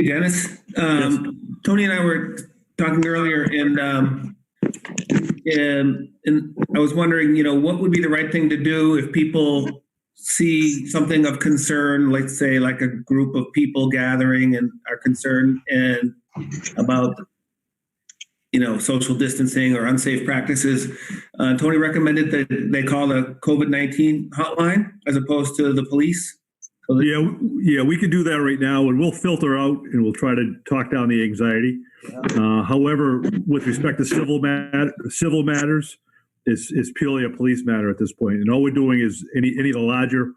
Dennis, Yes. Tony and I were talking earlier, and I was wondering, what would be the right thing to do if people see something of concern, let's say like a group of people gathering and are concerned and about social distancing or unsafe practices. Tony recommended that they call the COVID-19 hotline as opposed to the police. Yeah, we can do that right now, and we'll filter out and we'll try to talk down the anxiety. However, with respect to civil matters, it's purely a police matter at this point. And all we're doing is any of the larger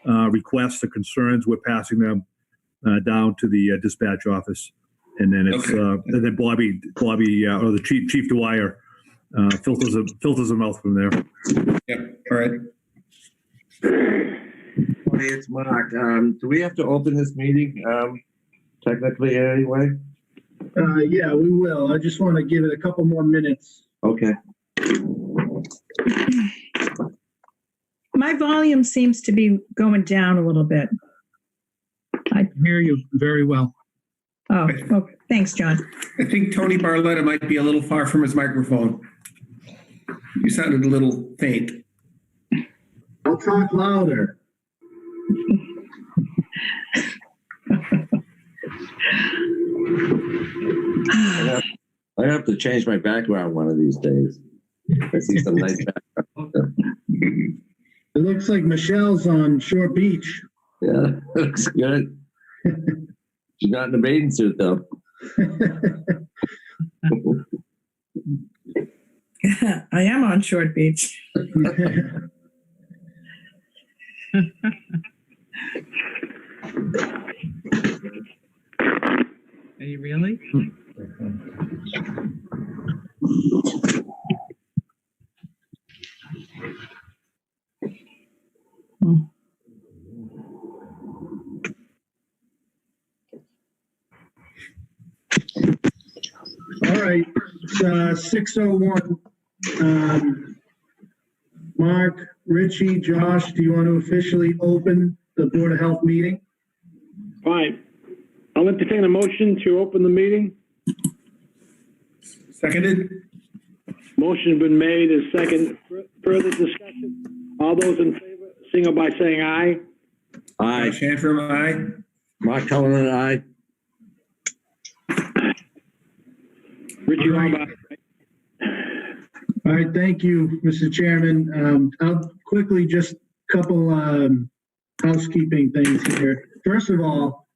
requests or concerns, we're passing them down to the dispatch office, and then it's and then Bobby or the Chief Dwyer filters them out from there. Yeah. All right. Hey, it's Mark. Do we have to open this meeting technically anyway? Yeah, we will. I just want to give it a couple more minutes. Okay. My volume seems to be going down a little bit. I hear you very well. Oh, okay. Thanks, John. I think Tony Barletta might be a little far from his microphone. You sounded a little faint. I'll talk louder. I have to change my background one of these days. I see some nice background. It looks like Michelle's on Shore Beach. Yeah, looks good. She's not in a bathing suit though. I am on Short Beach. Are you really? All right, it's 6:01. Mark, Richie, Josh, do you want to officially open the Board of Health meeting? Fine. I'll entertain a motion to open the meeting. Seconded? Motion's been made as second. Further discussion? All those in favor, signal by saying aye. Aye. Shantram, aye. Mark Cullen, aye. Richie All right. Lombard. All right, thank you, Mr. Chairman. I'll quickly just a couple housekeeping things here. First of all,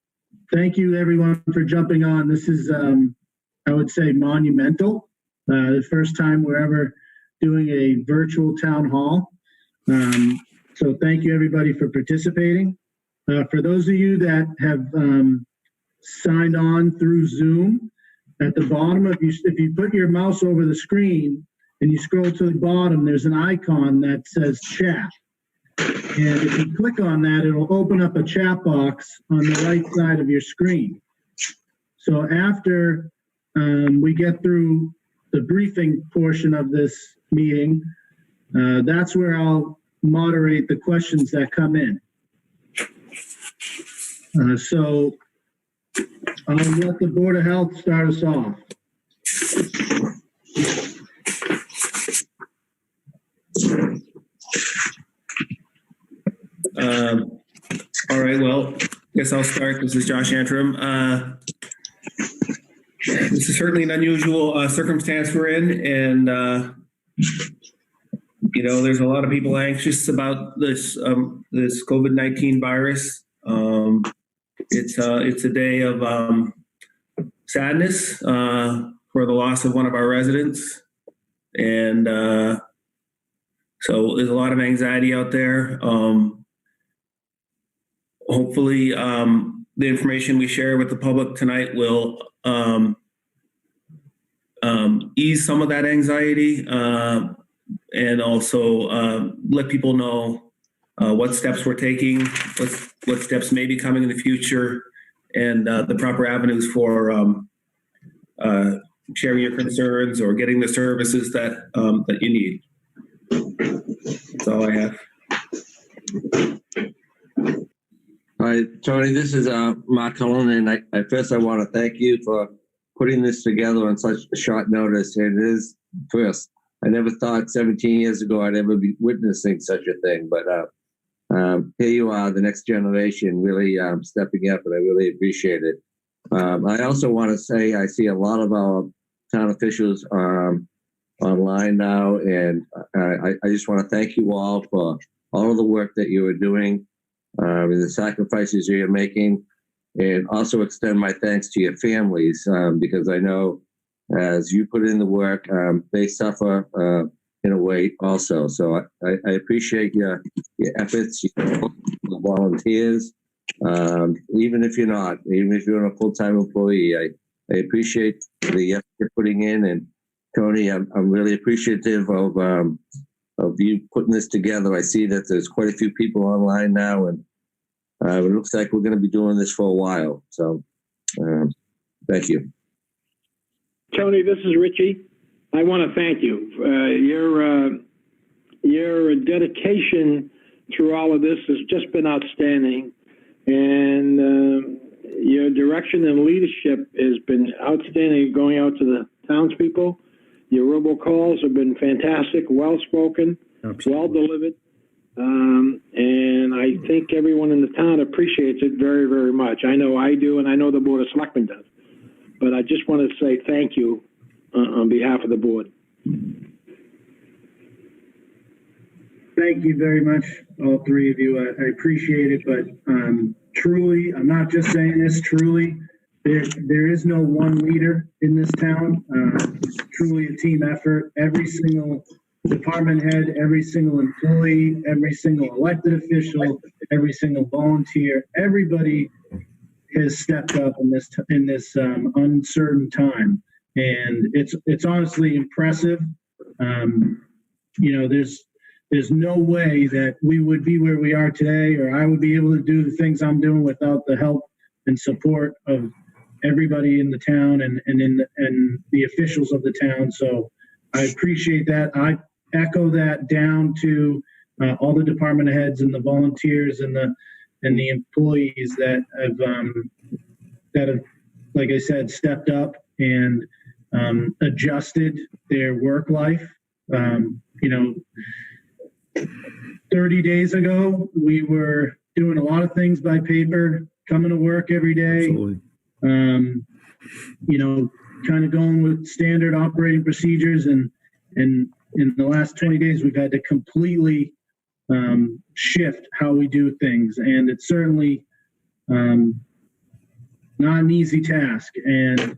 thank you everyone for jumping on. This is, I would say, monumental. The first time we're ever doing a virtual town hall. So thank you everybody for participating. For those of you that have signed on through Zoom, at the bottom, if you put your mouse over the screen and you scroll to the bottom, there's an icon that says chat. And if you click on that, it'll open up a chat box on the right side of your screen. So after we get through the briefing portion of this meeting, that's where I'll moderate the questions that come in. So I'll let the Board of Health start us off. All right, well, I guess I'll start. This is Josh Antrim. This is certainly an unusual circumstance we're in, and there's a lot of people anxious about this this COVID-19 virus. It's a day of sadness for the loss of one of our residents, and so there's a lot of anxiety out there. Hopefully, the information we share with the public tonight will ease some of that anxiety, and also let people know what steps we're taking, what steps may be coming in the future, and the proper avenues for sharing your concerns or getting the services that that you need. That's all I have. Hi, Tony, this is Mark Cullen, and I first I want to thank you for putting this together on such a short notice. It is first. I never thought 17 years ago I'd ever be witnessing such a thing, but here you are, the next generation, really stepping up, and I really appreciate it. I also want to say I see a lot of our town officials online now, and I just want to thank you all for all of the work that you are doing, and the sacrifices you're making, and also extend my thanks to your families, because I know as you put in the work, they suffer in a way also. So I appreciate your efforts, your volunteers, even if you're a full-time employee. I appreciate the effort you're putting in, and Tony, I'm really appreciative of you putting this together. I see that there's quite a few people online now, and it looks like we're going to be doing this for a while. So thank you. Tony, this is Richie. I want to thank you. Your dedication through all of this has just been outstanding, and your direction and leadership has been outstanding going out to the townspeople. Your robocalls have been fantastic, well-spoken, well delivered, and I think everyone in the town appreciates it very, very much. I know I do, and I know the Board of Selectmen does. But I just want to say thank you on behalf of the board. Thank you very much, all three of you. I appreciate it, but truly, I'm not just saying this, truly, there is no one leader in this town. It's truly a team effort. Every single department head, every single employee, every single elected official, every single volunteer, everybody has stepped up in this uncertain time, and it's honestly impressive. There's no way that we would be where we are today, or I would be able to do the things I'm doing without the help and support of everybody in the town and the officials of the town. So I appreciate that. I echo that down to all the department heads and the volunteers and the employees that have, like I said, stepped up and adjusted their work life. 30 days ago, we were doing a lot of things by paper, coming to work every day. Absolutely. Kind of going with standard operating procedures, and in the last 20 days, we've had to completely shift how we do things, and it's certainly not an easy task. And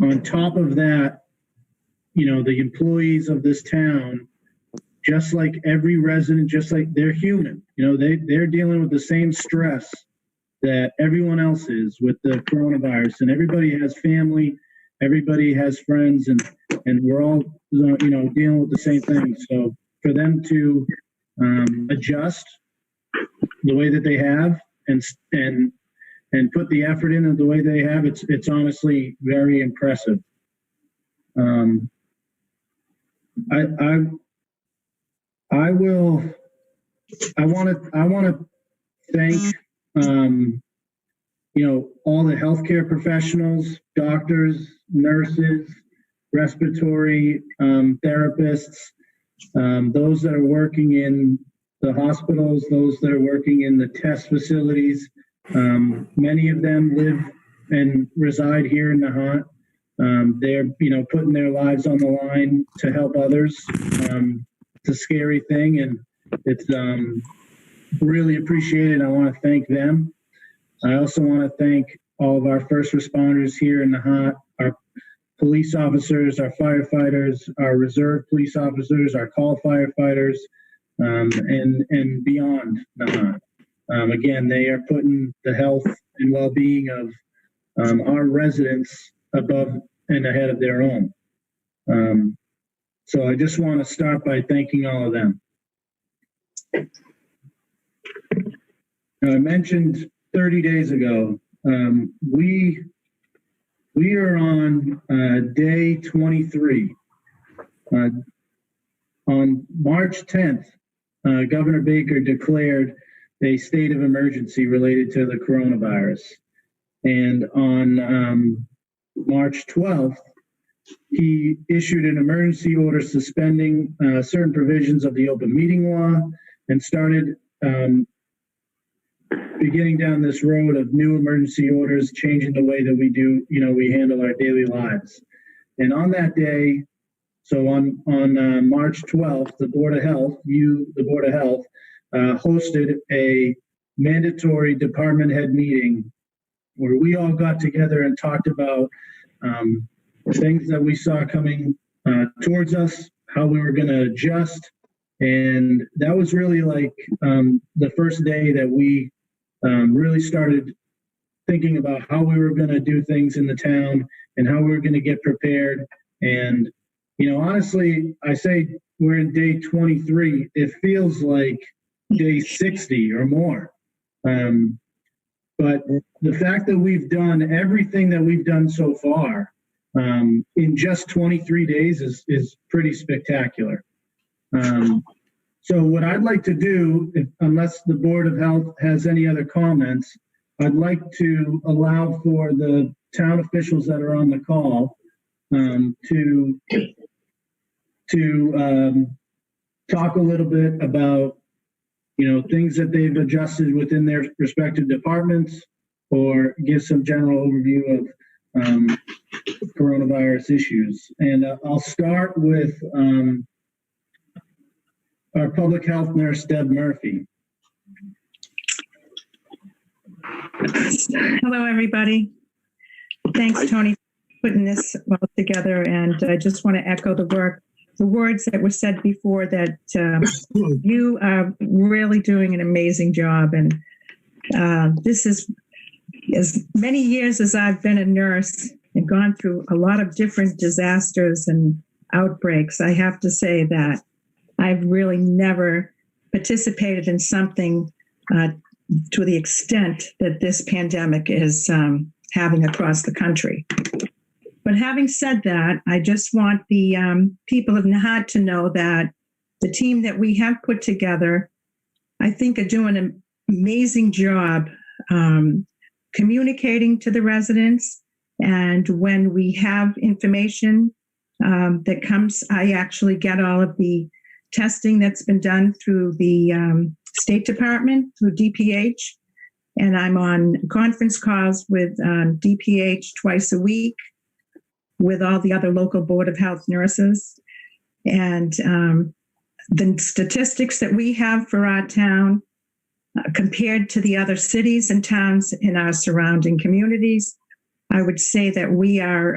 on top of that, the employees of this town, just like every resident, just like they're human, they're dealing with the same stress that everyone else is with the coronavirus, and everybody has family, everybody has friends, and we're all dealing with the same thing. So for them to adjust the way that they have and put the effort in the way they have, it's honestly very impressive. I want to thank all the healthcare professionals, doctors, nurses, respiratory therapists, those that are working in the hospitals, those that are working in the test facilities. Many of them live and reside here in Nahant. They're putting their lives on the line to help others. It's a scary thing, and it's really appreciated. I want to thank them. I also want to thank all of our first responders here in Nahant, our police officers, our firefighters, our reserve police officers, our call firefighters, and beyond Nahant. Again, they are putting the health and well-being of our residents above and ahead of their own. So I just want to start by thanking all of them. Now, I mentioned 30 days ago, we are on day 23. On March 10th, Governor Baker declared a state of emergency related to the coronavirus. And on March 12th, he issued an emergency order suspending certain provisions of the open meeting law and started beginning down this road of new emergency orders, changing the way that we handle our daily lives. And on that day, so on March 12th, the Board of Health, hosted a mandatory department head meeting where we all got together and talked about things that we saw coming towards us, how we were going to adjust. And that was really like the first day that we really started thinking about how we were going to do things in the town and how we were going to get prepared. And, honestly, I say we're in day 23. It feels like day 60 or more. But the fact that we've done everything that we've done so far in just 23 days is pretty spectacular. So what I'd like to do, unless the Board of Health has any other comments, I'd like to allow for the town officials that are on the call to talk a little bit about, things that they've adjusted within their respective departments, or give some general overview of coronavirus issues. And I'll start with our public health nurse, Deb Murphy. Hello, everybody. Thanks, Tony, for putting this all together. And I just want to echo the words that were said before, that you are really doing an amazing job. And this is, as many years as I've been a nurse and gone through a lot of different disasters and outbreaks, I have to say that I've really never participated in something to the extent that this pandemic is having across the country. But having said that, I just want the people of Nahant to know that the team that we have put together, I think, are doing an amazing job communicating to the residents. And when we have information that comes, I actually get all of the testing that's been done through the State Department, through DPH. And I'm on conference calls with DPH twice a week with all the other local Board of Health nurses. And the statistics that we have for our town compared to the other cities and towns in our surrounding communities, I would say that we are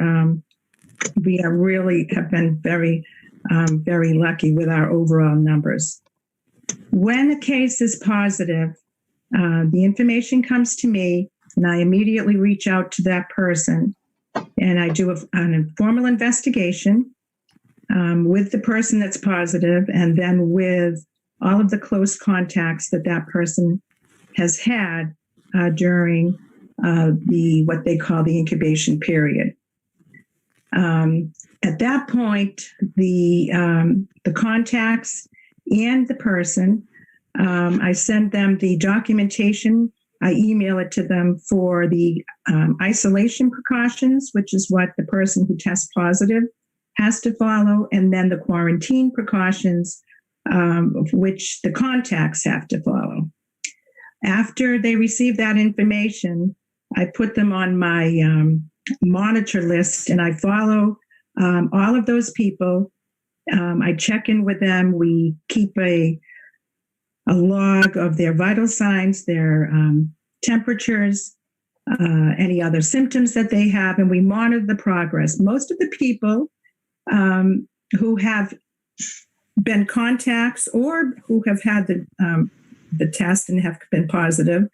really have been very, very lucky with our overall numbers. When a case is positive, the information comes to me, and I immediately reach out to that person, and I do an informal investigation with the person that's positive, and then with all of the close contacts that person has had during what they call the incubation period. At that point, the contacts and the person, I send them the documentation. I email it to them for the isolation precautions, which is what the person who tests positive has to follow, and then the quarantine precautions, which the contacts have to follow. After they receive that information, I put them on my monitor list, and I follow all of those people. I check in with them. We keep a log of their vital signs, their temperatures, any other symptoms that they have, and we monitor the progress. Most of the people who have been contacts or who have had the test and have been positive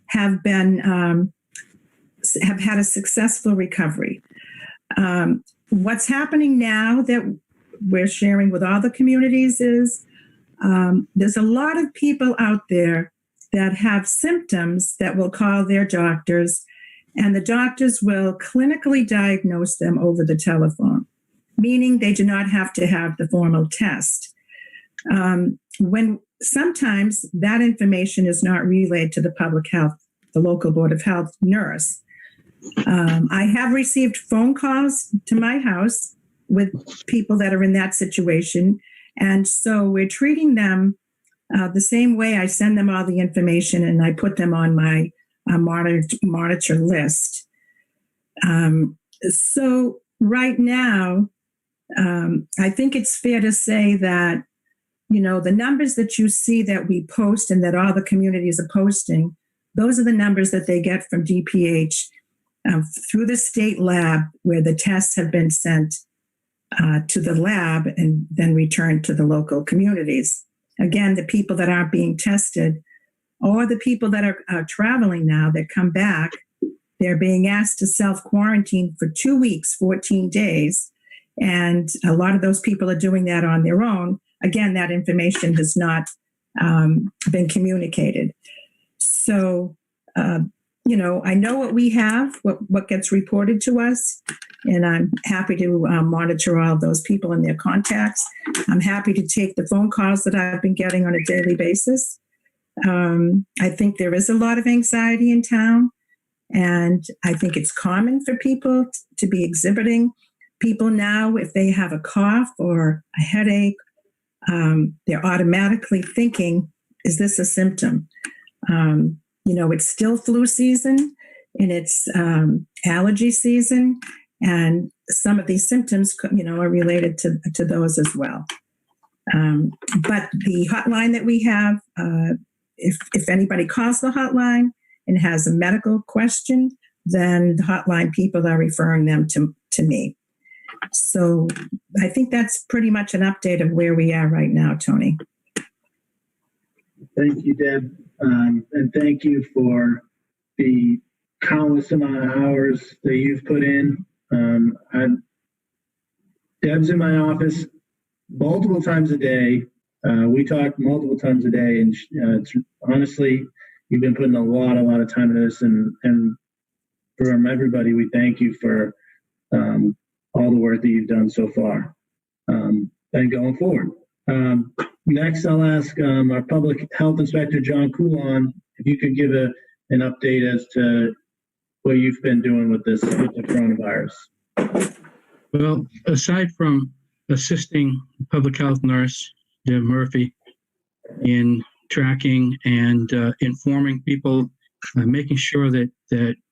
have had a successful recovery. What's happening now that we're sharing with all the communities is there's a lot of people out there that have symptoms that will call their doctors, and the doctors will clinically diagnose them over the telephone, meaning they do not have to have the formal test. When sometimes that information is not relayed to the public health, the local board of health nurse. I have received phone calls to my house with people that are in that situation. And so we're treating them the same way. I send them all the information and I put them on my monitor list. So right now, I think it's fair to say that, the numbers that you see that we post and that all the communities are posting, those are the numbers that they get from DPH through the state lab, where the tests have been sent to the lab and then returned to the local communities. Again, the people that aren't being tested, or the people that are traveling now that come back, they're being asked to self-quarantine for 2 weeks, 14 days. And a lot of those people are doing that on their own. Again, that information has not been communicated. So, I know what we have, what gets reported to us, and I'm happy to monitor all of those people and their contacts. I'm happy to take the phone calls that I've been getting on a daily basis. I think there is a lot of anxiety in town, and I think it's common for people to be exhibiting. People now, if they have a cough or a headache, they're automatically thinking, is this a symptom? It's still flu season, and it's allergy season, and some of these symptoms, are related to those as well. But the hotline that we have, if anybody calls the hotline and has a medical question, then the hotline people are referring them to me. So I think that's pretty much an update of where we are right now, Tony. Thank you, Deb. And thank you for the countless amount of hours that you've put in. Deb's in my office multiple times a day. We talk multiple times a day, and honestly, you've been putting a lot of time into this, and from everybody, we thank you for all the work that you've done so far, and going forward. Next, I'll ask our public health inspector, John Coulon, if you could give an update as to what you've been doing with the coronavirus. Well, aside from assisting public health nurse Deb Murphy in tracking and informing people, making sure that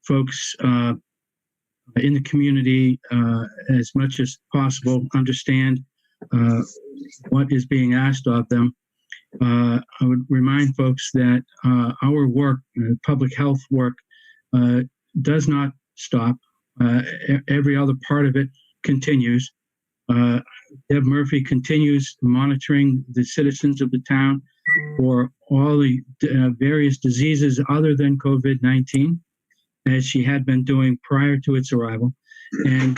folks in the community, as much as possible, understand what is being asked of them. I would remind folks that our work, public health work, does not stop. Every other part of it continues. Deb Murphy continues monitoring the citizens of the town for all the various diseases other than COVID-19, as she had been doing prior to its arrival. And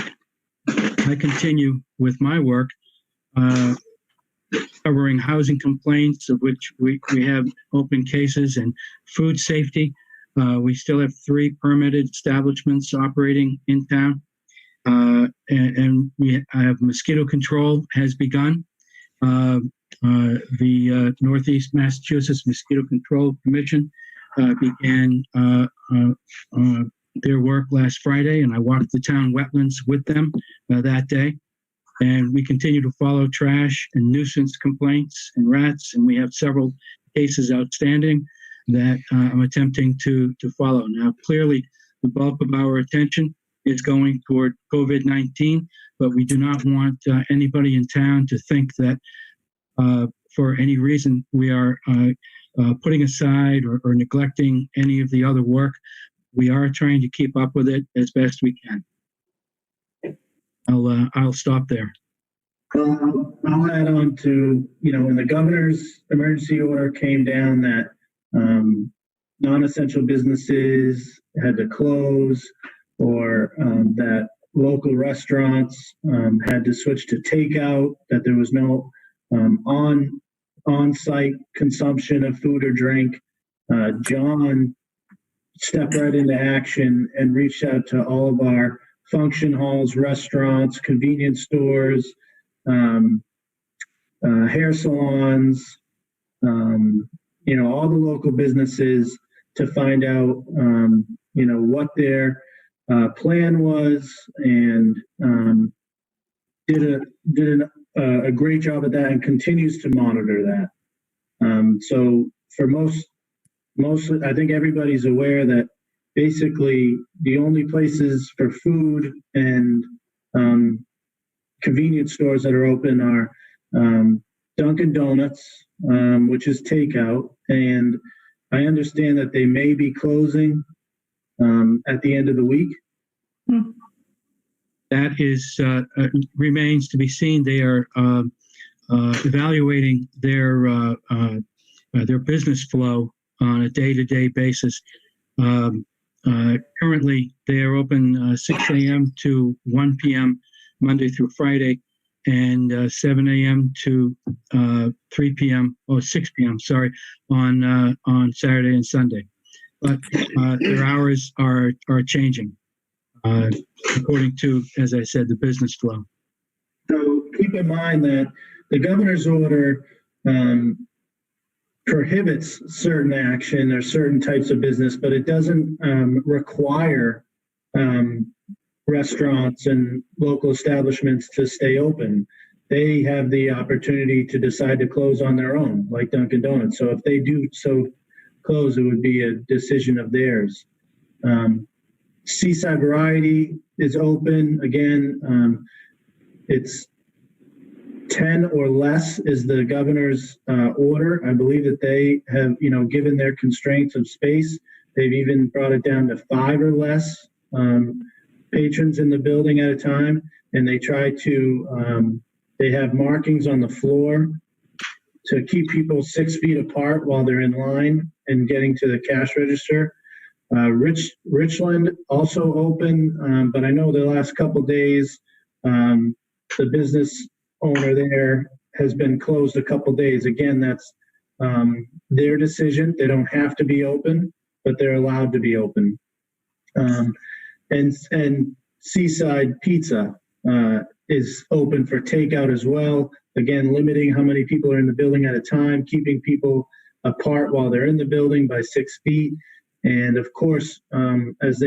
I continue with my work covering housing complaints, of which we have open cases, and food safety. We still have 3 permitted establishments operating in town. And we have mosquito control has begun. The Northeast Massachusetts Mosquito Control Commission began their work last Friday, and I walked the town wetlands with them that day. And we continue to follow trash and nuisance complaints and rats, and we have several cases outstanding that I'm attempting to follow. Now, clearly, the bulk of our attention is going toward COVID-19, but we do not want anybody in town to think that for any reason we are putting aside or neglecting any of the other work. We are trying to keep up with it as best we can. I'll stop there. I'll add on to, when the governor's emergency order came down that non-essential businesses had to close, or that local restaurants had to switch to takeout, that there was no on-site consumption of food or drink, John stepped right into action and reached out to all of our function halls, restaurants, convenience stores, hair salons, all the local businesses to find out, what their plan was, and did a great job at that and continues to monitor that. So for most, I think everybody's aware that basically the only places for food and convenience stores that are open are Dunkin' Donuts, which is takeout, and I understand that they may be closing at the end of the week. That is remains to be seen. They are evaluating their business flow on a day-to-day basis. Currently, they are open 6 a.m. to 1 p.m. Monday through Friday, and 7 a.m. to 3 p.m. or 6 p.m. Sorry, on Saturday and Sunday. But their hours are changing according to, as I said, the business flow. So keep in mind that the governor's order prohibits certain action or certain types of business, but it doesn't require restaurants and local establishments to stay open. They have the opportunity to decide to close on their own, like Dunkin' Donuts. So if they do so close, it would be a decision of theirs. Seaside Variety is open. Again, it's 10 or less is the governor's order. I believe that they have, given their constraints of space, they've even brought it down to 5 or less patrons in the building at a time. And they try to, they have markings on the floor to keep people 6 feet apart while they're in line and getting to the cash register. Richland also open, but I know the last couple of days, the business owner there has been closed a couple of days. Again, that's their decision. They don't have to be open, but they're allowed to be open. And Seaside Pizza is open for takeout as well. Again, limiting how many people are in the building at a time, keeping people apart while they're in the building by 6 feet. And of course, as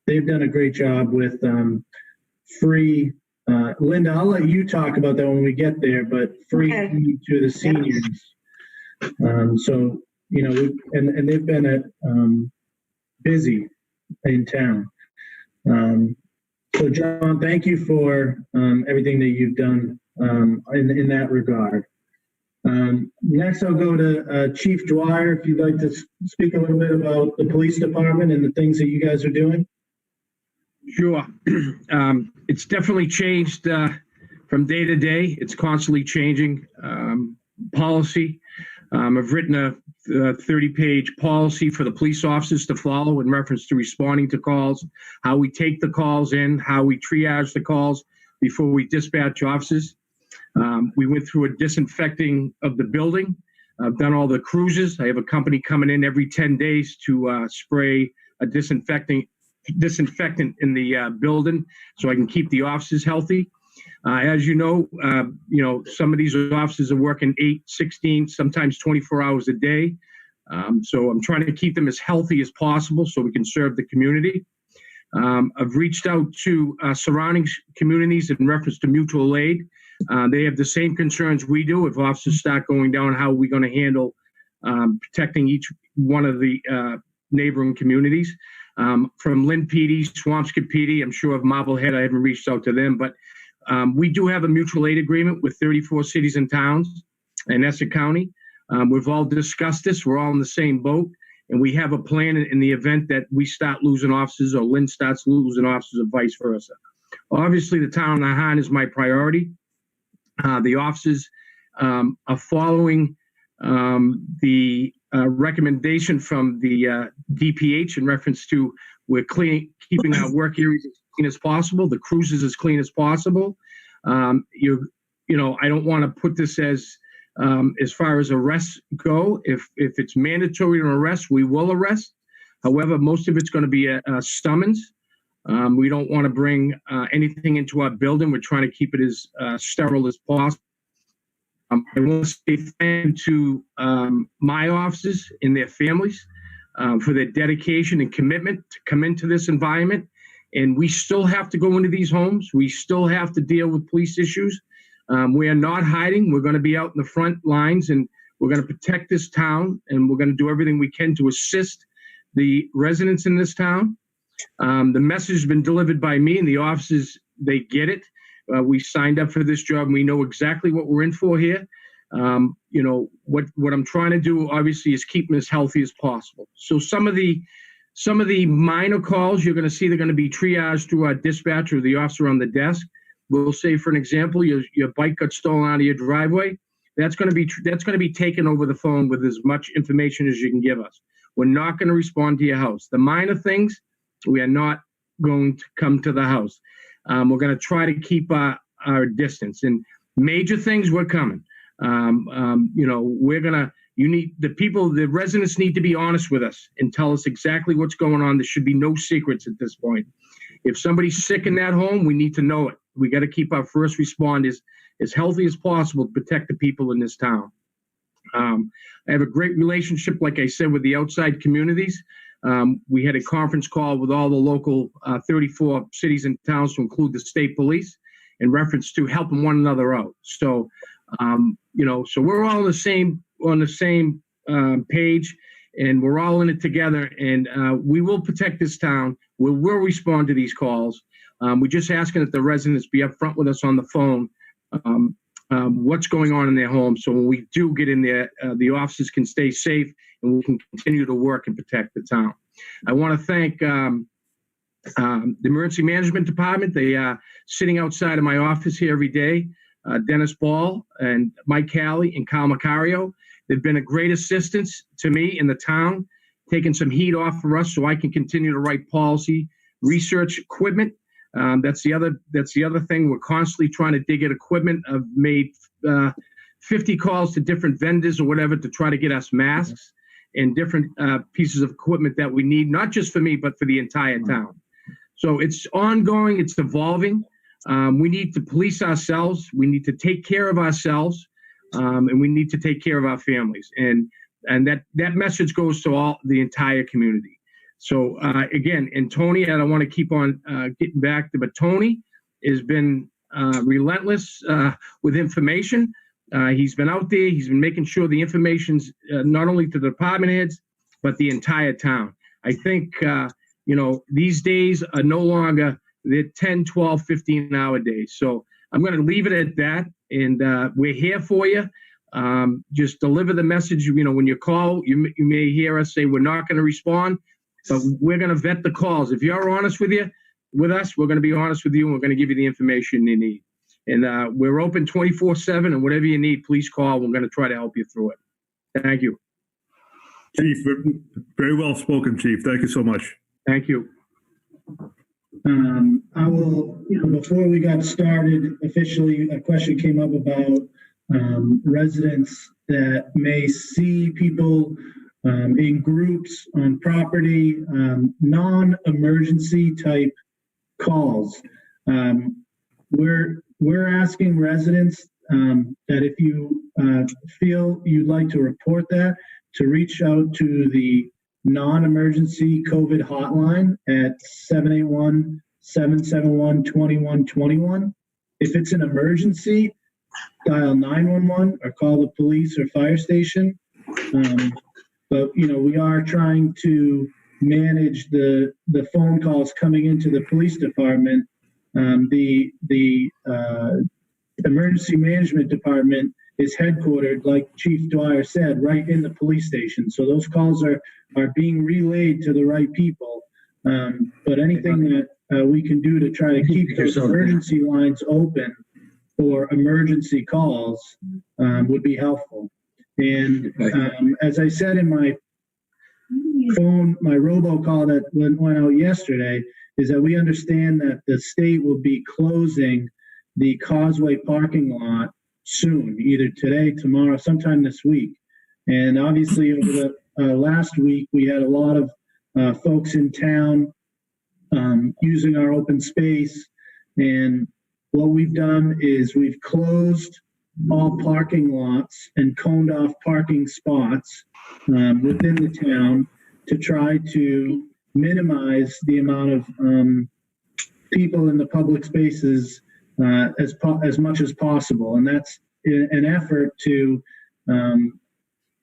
they've done a great job with free. Linda, I'll let you talk about that when we get there, but free food to the seniors. So, and they've been busy in town. So John, thank you for everything that you've done in that regard. Next, I'll go to Chief Dwyer, if you'd like to speak a little bit about the police department and the things that you guys are doing. Sure. It's definitely changed from day to day. It's constantly changing policy. I've written a 30-page policy for the police officers to follow in reference to responding to calls, how we take the calls in, how we triage the calls before we dispatch officers. We went through a disinfecting of the building. I've done all the cruises. I have a company coming in every 10 days to spray a disinfectant in the building so I can keep the officers healthy. As you know, some of these officers are working 8, 16, sometimes 24 hours a day. So I'm trying to keep them as healthy as possible so we can serve the community. I've reached out to surrounding communities in reference to mutual aid. They have the same concerns we do. If officers start going down, how are we going to handle protecting each one of the neighboring communities? From Lynn PD, Swampscott PD, I'm sure of Marblehead, I haven't reached out to them, but we do have a mutual aid agreement with 34 cities and towns in Essex County. We've all discussed this. We're all in the same boat, and we have a plan in the event that we start losing officers or Lynn starts losing officers or vice versa. Obviously, the town of Nahant is my priority. The officers are following the recommendation from the DPH in reference to we're keeping our work areas as clean as possible, the cruises as clean as possible. I don't want to put this as far as arrests go. If it's mandatory to arrest, we will arrest. However, most of it's going to be a summons. We don't want to bring anything into our building. We're trying to keep it as sterile as possible. I want to say thank you to my officers and their families for their dedication and commitment to come into this environment. And we still have to go into these homes. We still have to deal with police issues. We are not hiding. We're going to be out in the front lines, and we're going to protect this town, and we're going to do everything we can to assist the residents in this town. The message has been delivered by me, and the officers, they get it. We signed up for this job, and we know exactly what we're in for here. You know, what I'm trying to do, obviously, is keep them as healthy as possible. So some of the minor calls you're going to see, they're going to be triaged through our dispatcher or the officer on the desk. We'll say, for an example, your bike got stolen out of your driveway. That's going to be taken over the phone with as much information as you can give us. We're not going to respond to your house. The minor things, we are not going to come to the house. We're going to try to keep our distance. And major things, we're coming. You know, the residents need to be honest with us and tell us exactly what's going on. There should be no secrets at this point. If somebody's sick in that home, we need to know it. We got to keep our first responders as healthy as possible to protect the people in this town. I have a great relationship, like I said, with the outside communities. We had a conference call with all the local 34 cities and towns to include the state police in reference to helping one another out. So, you know, so we're all on the same page, and we're all in it together, and we will protect this town. We will respond to these calls. We're just asking that the residents be upfront with us on the phone, what's going on in their home. So when we do get in there, the officers can stay safe and we can continue to work and protect the town. I want to thank the Emergency Management Department. They are sitting outside of my office here every day. Dennis Ball and Mike Calley and Kyle Macario. They've been a great assistance to me in the town, taking some heat off for us so I can continue to write policy, research equipment. That's the other thing. We're constantly trying to dig at equipment. I've made 50 calls to different vendors or whatever to try to get us masks and different pieces of equipment that we need, not just for me, but for the entire town. So it's ongoing, it's evolving. We need to police ourselves. We need to take care of ourselves, and we need to take care of our families. And that message goes to the entire community. So again, and Tony, I don't want to keep on getting back to, but Tony has been relentless with information. He's been out there. He's been making sure the information's not only to the department heads, but the entire town. I think, you know, these days are no longer the 10, 12, 15-hour days. So I'm going to leave it at that. And we're here for you. Just deliver the message. You know, when you call, you may hear us say we're not going to respond, but we're going to vet the calls. If you're honest with us, we're going to be honest with you, and we're going to give you the information you need. And we're open 24/7, and whatever you need, please call. We're going to try to help you through it. Thank you. Chief, very well spoken, Chief. Thank you so much. Thank you. I will, before we got started officially, a question came up about residents that may see people in groups on property, non-emergency type calls. We're asking residents that if you feel you'd like to report that, to reach out to the non-emergency COVID hotline at 781-771-2121. If it's an emergency, dial 911 or call the police or fire station. But we are trying to manage the phone calls coming into the police department. The emergency management department is headquartered, like Chief Dwyer said, right in the police station. So those calls are being relayed to the right people. But anything that we can do to try to keep those emergency lines open for emergency calls would be helpful. And as I said in my robocall that went out yesterday, is that we understand that the state will be closing the Causeway parking lot soon, either today, tomorrow, sometime this week. And obviously over the last week, we had a lot of folks in town using our open space. And what we've done is we've closed all parking lots and coned off parking spots within the town to try to minimize the amount of people in the public spaces as much as possible. And that's an effort to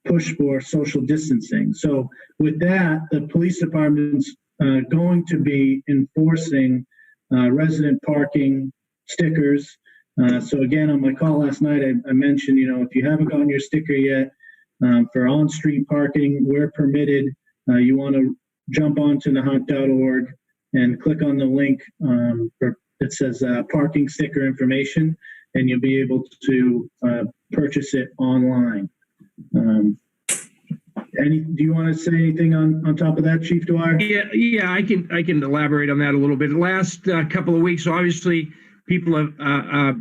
push for social distancing. So with that, the police department's going to be enforcing resident parking stickers. So again, on my call last night, I mentioned, if you haven't gotten your sticker yet for on-street parking, where permitted, you want to jump onto nahant.org and click on the link that says parking sticker information, and you'll be able to purchase it online. Do you want to say anything on top of that, Chief Dwyer? Yeah, I can elaborate on that a little bit. The last couple of weeks, obviously, people are,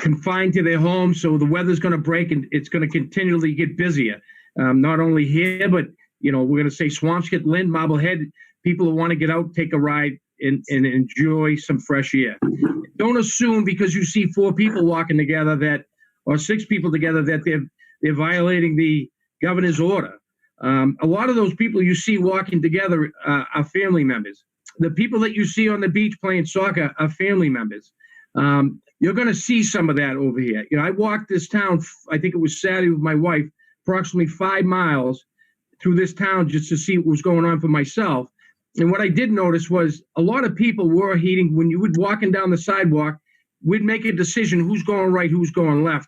confined to their homes, so the weather's going to break and it's going to continually get busier. Not only here, but we're going to say Swampscott, Lynn, Marblehead. People who want to get out, take a ride, and enjoy some fresh air. Don't assume because you see 4 people walking together or 6 people together that they're violating the governor's order. A lot of those people you see walking together are family members. The people that you see on the beach playing soccer are family members. You're going to see some of that over here. I walked this town, I think it was Saturday with my wife, approximately 5 miles through this town just to see what was going on for myself. And what I did notice was a lot of people were heating. When you were walking down the sidewalk, we'd make a decision who's going right, who's going left.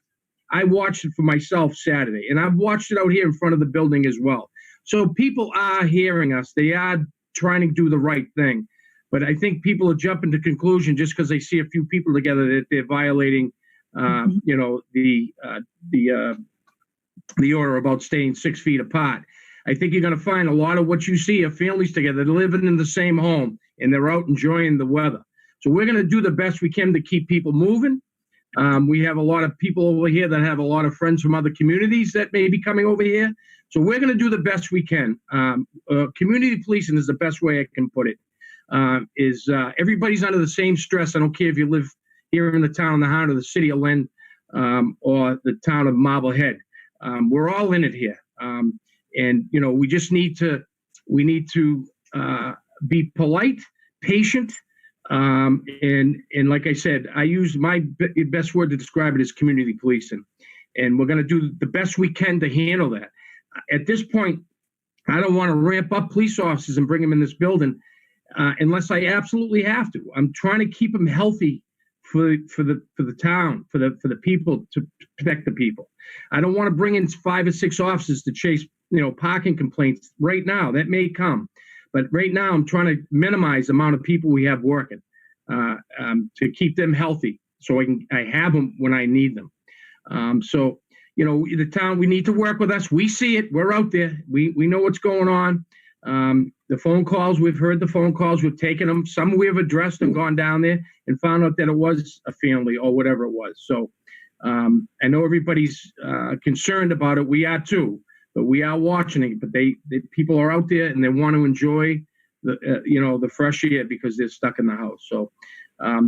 I watched it for myself Saturday, and I've watched it out here in front of the building as well. So people are hearing us. They are trying to do the right thing. But I think people are jumping to conclusion just because they see a few people together that they're violating, the order about staying 6 feet apart. I think you're going to find a lot of what you see are families together living in the same home, and they're out enjoying the weather. So we're going to do the best we can to keep people moving. We have a lot of people over here that have a lot of friends from other communities that may be coming over here. So we're going to do the best we can. Community policing is the best way I can put it. Everybody's under the same stress. I don't care if you live here in the town of Nahant or the city of Lynn or the town of Marblehead. We're all in it here. And we just need to be polite, patient, and like I said, I use my best word to describe it as community policing, and we're going to do the best we can to handle that. At this point, I don't want to ramp up police officers and bring them in this building unless I absolutely have to. I'm trying to keep them healthy for the town, for the people, to protect the people. I don't want to bring in 5 or 6 officers to chase parking complaints right now. That may come, but right now I'm trying to minimize the amount of people we have working to keep them healthy, so I have them when I need them. So the town, we need to work with us. We see it. We're out there. We know what's going on. The phone calls, we've heard the phone calls. We've taken them. Some we have addressed and gone down there and found out that it was a family or whatever it was. So I know everybody's concerned about it. We are too. But we are watching it. But people are out there and they want to enjoy the fresh air because they're stuck in the house. So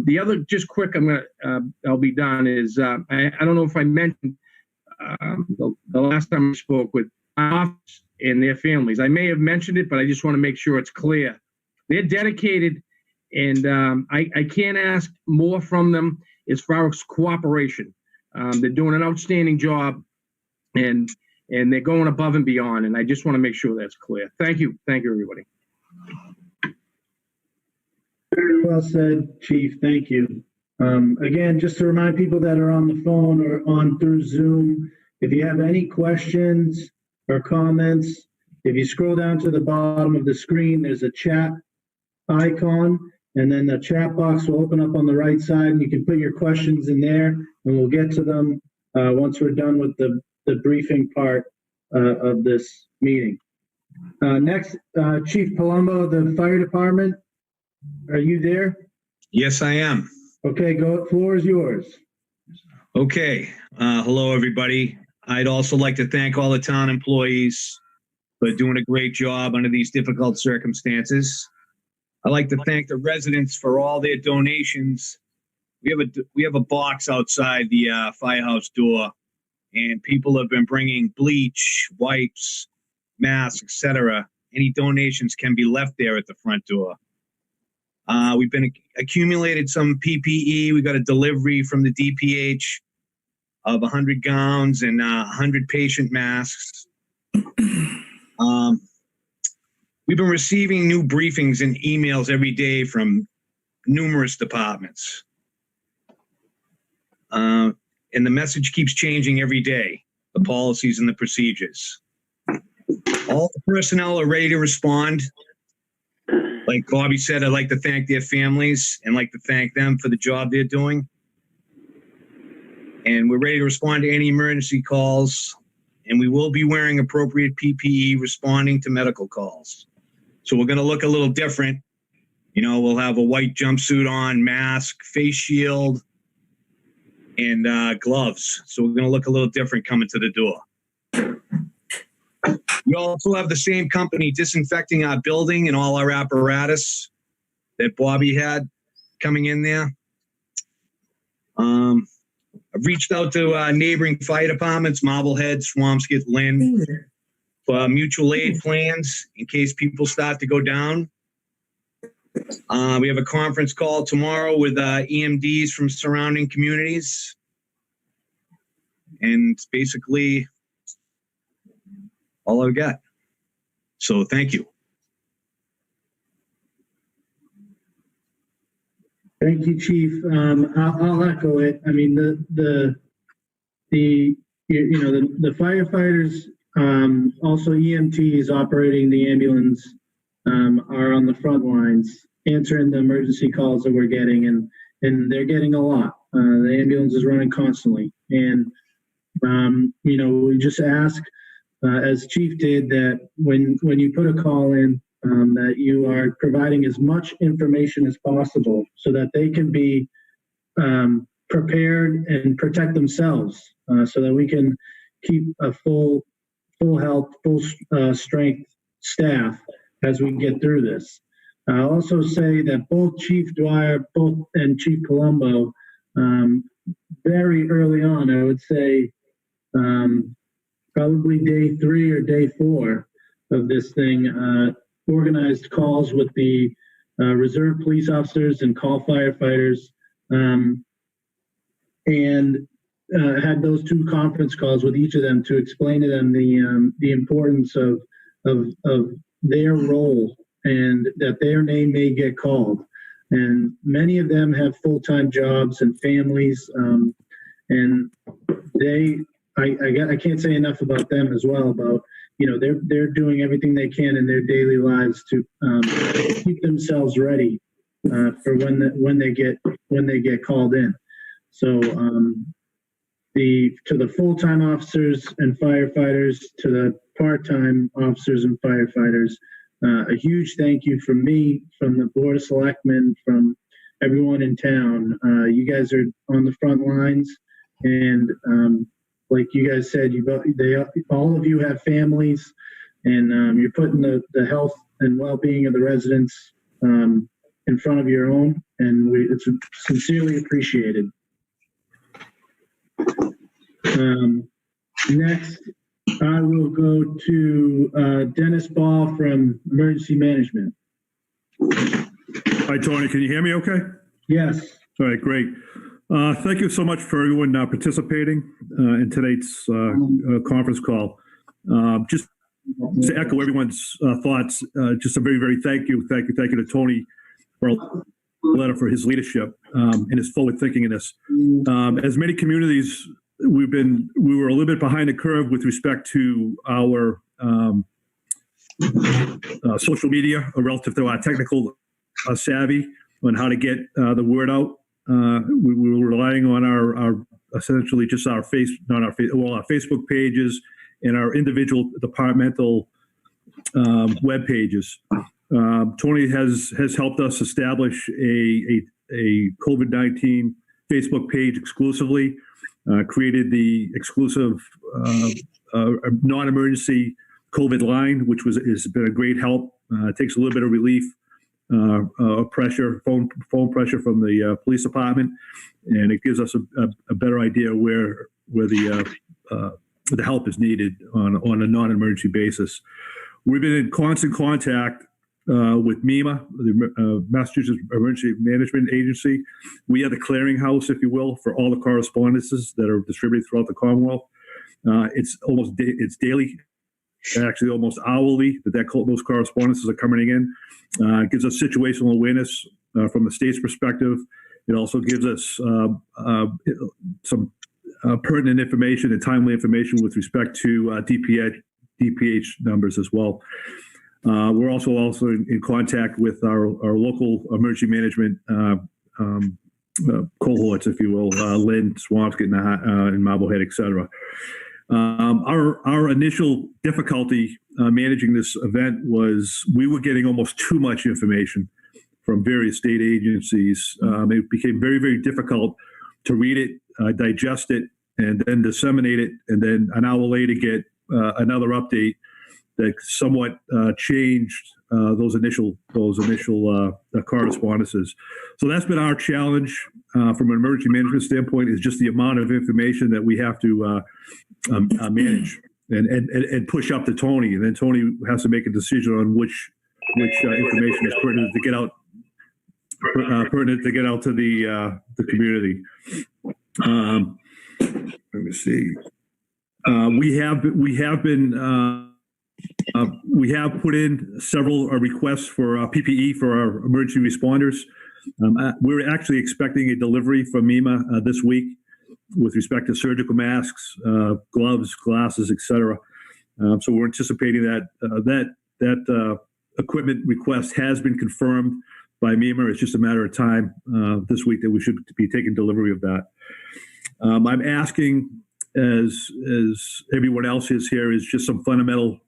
the other, just quick, I'll be done. Is I don't know if I mentioned the last time we spoke with my office and their families. I may have mentioned it, but I just want to make sure it's clear. They're dedicated, and I can't ask more from them as far as cooperation. They're doing an outstanding job, and they're going above and beyond, and I just want to make sure that's clear. Thank you. Thank you, everybody. Very well said, Chief. Thank you. Again, just to remind people that are on the phone or on through Zoom, if you have any questions or comments, if you scroll down to the bottom of the screen, there's a chat icon, and then the chat box will open up on the right side, and you can put your questions in there, and we'll get to them once we're done with the briefing part of this meeting. Next, Chief Palumbo, the fire department. Are you there? Yes, I am. Okay, floor is yours. Okay. Hello, everybody. I'd also like to thank all the town employees for doing a great job under these difficult circumstances. I'd like to thank the residents for all their donations. we have a box outside the firehouse door, and people have been bringing bleach, wipes, masks, etc. Any donations can be left there at the front door. We've been accumulated some PPE. We got a delivery from the DPH of 100 gowns and 100 patient masks. We've been receiving new briefings and emails every day from numerous departments. And the message keeps changing every day, the policies and the procedures. All the personnel are ready to respond. Like Bobby said, I'd like to thank their families and like to thank them for the job they're doing. And we're ready to respond to any emergency calls. And we will be wearing appropriate PPE responding to medical calls. So we're going to look a little different. You know, we'll have a white jumpsuit on, mask, face shield, and gloves. So we're going to look a little different coming to the door. We also have the same company disinfecting our building and all our apparatus that Bobby had coming in there. I've reached out to neighboring fire departments, Marblehead, Swampscott, Lynn, for mutual aid plans in case people start to go down. We have a conference call tomorrow with EMDs from surrounding communities. And it's basically all I've got. So thank you. Thank you, Chief. I'll echo it. I mean, the firefighters, also EMTs operating the ambulance, are on the front lines answering the emergency calls that we're getting, and they're getting a lot. The ambulance is running constantly, and we just ask, as Chief did, that when you put a call in, that you are providing as much information as possible so that they can be prepared and protect themselves, so that we can keep a full health, full strength staff as we get through this. I'll also say that both Chief Dwyer and Chief Colombo, very early on, I would say probably day 3 or day 4 of this thing, organized calls with the reserve police officers and call firefighters, and had those 2 conference calls with each of them to explain to them the importance of their role and that their name may get called. And many of them have full-time jobs and families, and I can't say enough about them as well, about they're doing everything they can in their daily lives to keep themselves ready for when they get called in. So to the full-time officers and firefighters, to the part-time officers and firefighters, a huge thank you from me, from the Board of Selectmen, from everyone in town. You guys are on the front lines, and like you guys said, all of you have families, and you're putting the health and well-being of the residents in front of your own, and it's sincerely appreciated. Next, I will go to Dennis Ball from Emergency Management. Hi, Tony. Can you hear me okay? Yes. All right, great. Thank you so much for everyone participating in today's conference call. Just to echo everyone's thoughts, just a very, very thank you to Tony for a letter for his leadership and his forward thinking in this. As many communities, we were a little bit behind the curve with respect to our social media relative to our technical savvy on how to get the word out. We were relying on our essentially just our Facebook pages and our individual departmental web pages. Tony has helped us establish a COVID-19 Facebook page exclusively, created the exclusive non-emergency COVID line, which has been a great help. It takes a little bit of relief pressure, phone pressure from the police department, and it gives us a better idea where the help is needed on a non-emergency basis. We've been in constant contact with MEMA, the Massachusetts Emergency Management Agency. We are the clearinghouse, if you will, for all the correspondences that are distributed throughout the Commonwealth. It's daily, actually almost hourly, those correspondences are coming in. It gives us situational awareness from the state's perspective. It also gives us some pertinent information and timely information with respect to DPH numbers as well. We're also in contact with our local emergency management cohorts, if you will, Lynn, Swampscott, and Marblehead, et cetera. Our initial difficulty managing this event was we were getting almost too much information from various state agencies. It became very, very difficult to read it, digest it, and then disseminate it, and then an hour later get another update that somewhat changed those initial correspondences. So that's been our challenge from an emergency management standpoint, is just the amount of information that we have to manage and push up to Tony, and then Tony has to make a decision on which information is pertinent to get out to the community. Let me see. We have put in several requests for PPE for our emergency responders. We're actually expecting a delivery from MEMA this week with respect to surgical masks, gloves, glasses, etc. So we're anticipating that equipment request has been confirmed by MEMA. It's just a matter of time this week that we should be taking delivery of that. I'm asking, as everyone else is here, is just some fundamental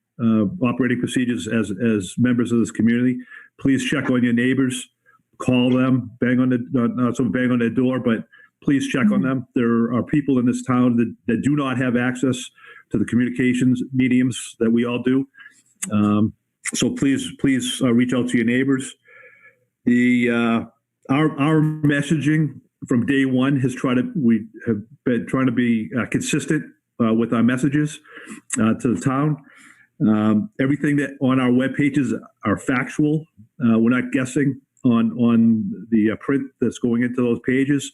operating procedures as members of this community. Please check on your neighbors, call them, not so bang on their door, but please check on them. There are people in this town that do not have access to the communications mediums that we all do. So please reach out to your neighbors. Our messaging from day one we have been trying to be consistent with our messages to the town. Everything that on our web pages are factual. We're not guessing on the print that's going into those pages.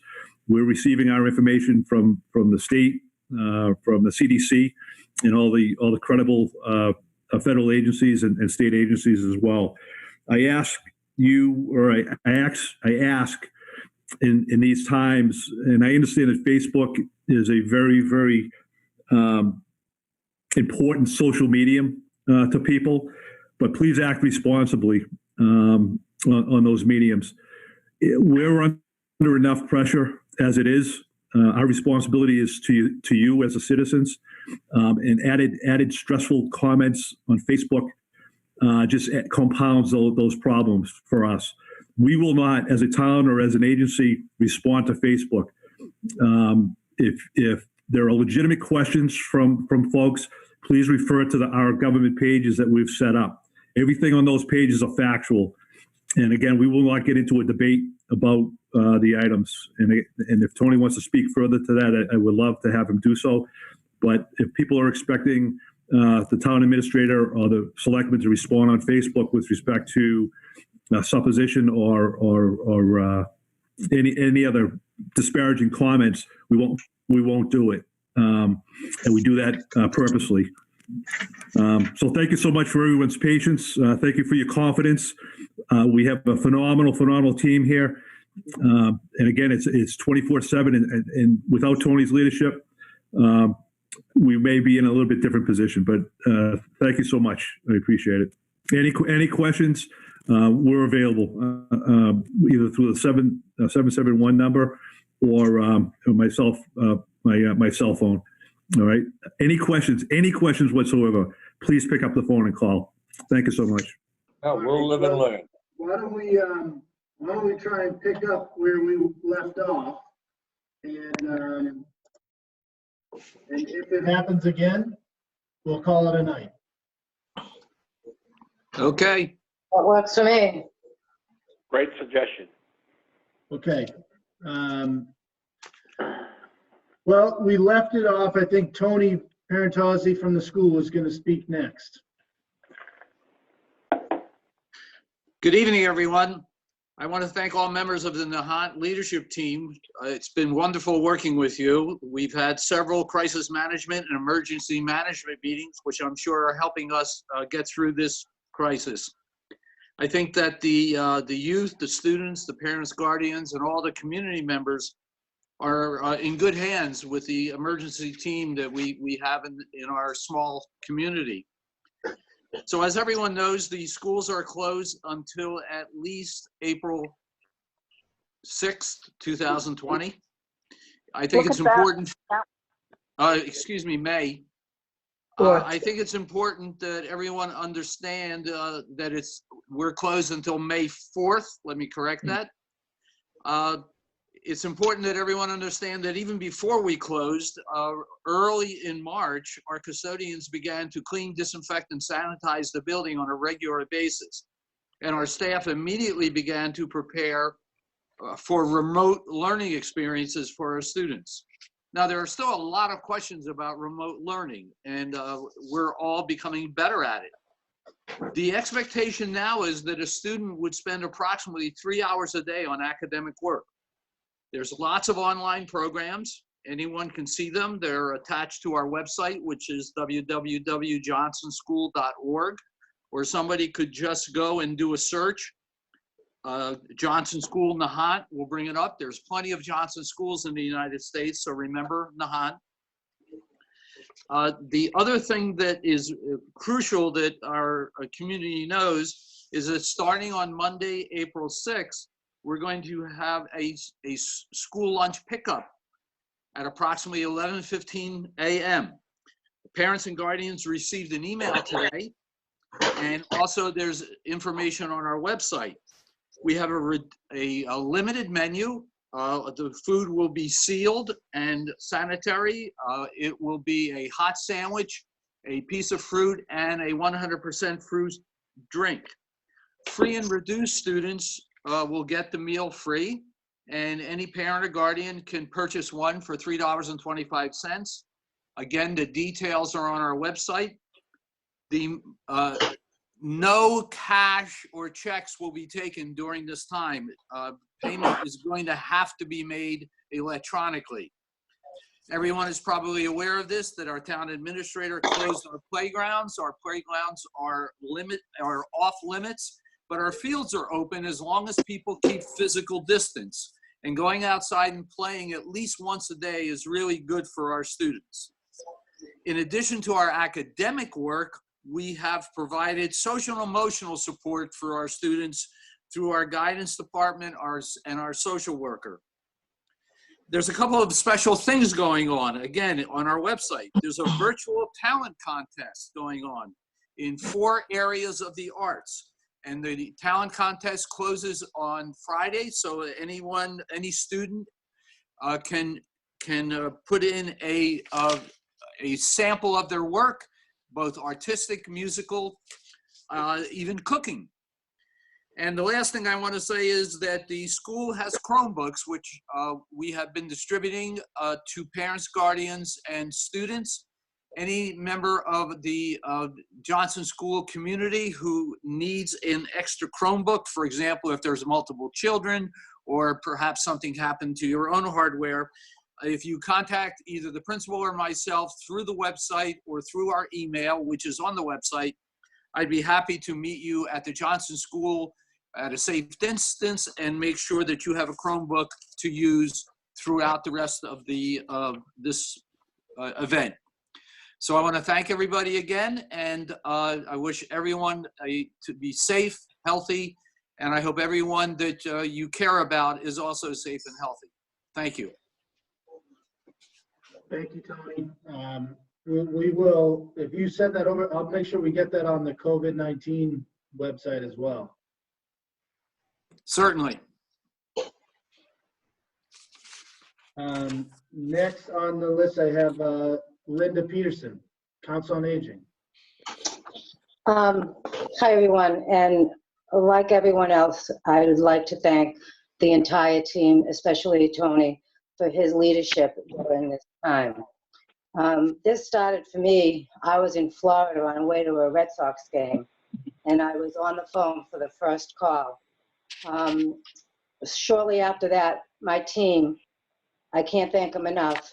We're receiving our information from the state, from the CDC, and all the credible federal agencies and state agencies as well. I ask you, or I ask in these times, and I understand that Facebook is a very, very important social medium to people, but please act responsibly on those mediums. We're under enough pressure as it is. Our responsibility is to you as the citizens, and added stressful comments on Facebook just compounds those problems for us. We will not, as a town or as an agency, respond to Facebook. If there are legitimate questions from folks, please refer to our government pages that we've set up. Everything on those pages are factual. And again, we will not get into a debate about the items. And if Tony wants to speak further to that, I would love to have him do so. But if people are expecting the town administrator or the selectmen to respond on Facebook with respect to supposition or any other disparaging comments, we won't do it, and we do that purposely. So thank you so much for everyone's patience. Thank you for your confidence. We have a phenomenal team here, and again, it's 24/7, and without Tony's leadership, we may be in a little bit different position. But thank you so much. I appreciate it. Any questions? We're available either through the 771 number or myself, my cell phone. All right. Any questions whatsoever, please pick up the phone and call. Thank you so much. Oh, we'll live and learn. Why don't we try and pick up where we left off, and if it happens again, we'll call it a night. Okay. That works for me. Great suggestion. Okay. Well, we left it off. I think Tony Parentozzi from the school was going to speak next. Good evening, everyone. I want to thank all members of the Nahant leadership team. It's been wonderful working with you. We've had several crisis management and emergency management meetings, which I'm sure are helping us get through this crisis. I think that the youth, the students, the parents, guardians, and all the community members are in good hands with the emergency team that we have in our small community. So as everyone knows, the schools are closed until at least April 6th, 2020. I think it's important, excuse me, May. I think it's important that everyone understand that we're closed until May 4th. Let me correct that. It's important that everyone understand that even before we closed, early in March, our custodians began to clean, disinfect, and sanitize the building on a regular basis. And our staff immediately began to prepare for remote learning experiences for our students. Now, there are still a lot of questions about remote learning, and we're all becoming better at it. The expectation now is that a student would spend approximately 3 hours a day on academic work. There's lots of online programs. Anyone can see them. They're attached to our website, which is www.johnsonschool.org, or somebody could just go and do a search. Johnson School Nahant will bring it up. There's plenty of Johnson schools in the United States, so remember Nahant. The other thing that is crucial that our community knows is that starting on Monday, April 6th, we're going to have a school lunch pickup at approximately 11:15 a.m. Parents and guardians received an email today, and also there's information on our website. We have a limited menu. The food will be sealed and sanitary. It will be a hot sandwich, a piece of fruit, and a 100% fruit drink. Free and reduced students will get the meal free, and any parent or guardian can purchase one for $3.25. Again, the details are on our website. No cash or checks will be taken during this time. Payment is going to have to be made electronically. Everyone is probably aware of this, that our town administrator closed our playgrounds. Our playgrounds are off limits, but our fields are open as long as people keep physical distance. And going outside and playing at least once a day is really good for our students. In addition to our academic work, we have provided social and emotional support for our students through our guidance department and our social worker. There's a couple of special things going on, again, on our website. There's a virtual talent contest going on in 4 areas of the arts. And the talent contest closes on Friday, so any student can put in a sample of their work, both artistic, musical, even cooking. And the last thing I want to say is that the school has Chromebooks, which we have been distributing to parents, guardians, and students. Any member of the Johnson School community who needs an extra Chromebook, for example, if there's multiple children or perhaps something happened to your own hardware, if you contact either the principal or myself through the website or through our email, which is on the website, I'd be happy to meet you at the Johnson School at a safe distance and make sure that you have a Chromebook to use throughout the rest of this event. So I want to thank everybody again, and I wish everyone to be safe, healthy, and I hope everyone that you care about is also safe and healthy. Thank you. Thank you, Tony. We will, if you send that over, I'll make sure we get that on the COVID-19 website as well. Certainly. Next on the list, I have Linda Peterson, Council on Aging. Hi, everyone. And like everyone else, I would like to thank the entire team, especially Tony, for his leadership during this time. This started for me, I was in Florida on the way to a Red Sox game, and I was on the phone for the first call. Shortly after that, my team, I can't thank them enough,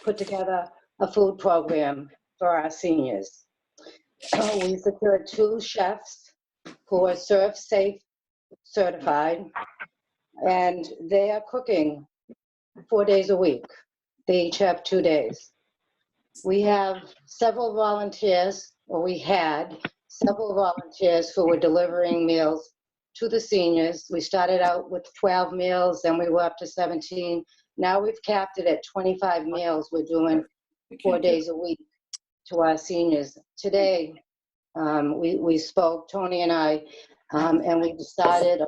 put together a food program for our seniors. We secured 2 chefs who are Serve Safe certified, and they are cooking 4 days a week. They each have 2 days. We have several volunteers, or we had several volunteers who were delivering meals to the seniors. We started out with 12 meals, then we were up to 17. Now we've capped it at 25 meals we're doing 4 days a week to our seniors. Today, we spoke, Tony and I, and we decided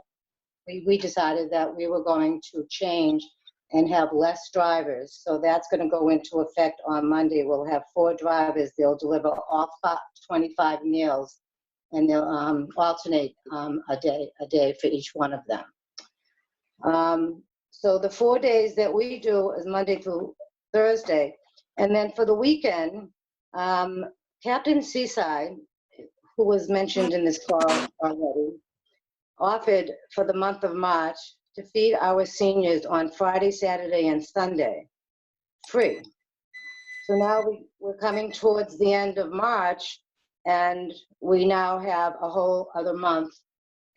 that we were going to change and have less drivers. So that's going to go into effect on Monday. We'll have 4 drivers. They'll deliver all 25 meals, and they'll alternate a day for each one of them. So the 4 days that we do is Monday through Thursday. And then for the weekend, Captain Seaside, who was mentioned in this call already, offered for the month of March to feed our seniors on Friday, Saturday, and Sunday, free. So now we're coming towards the end of March, and we now have a whole other month,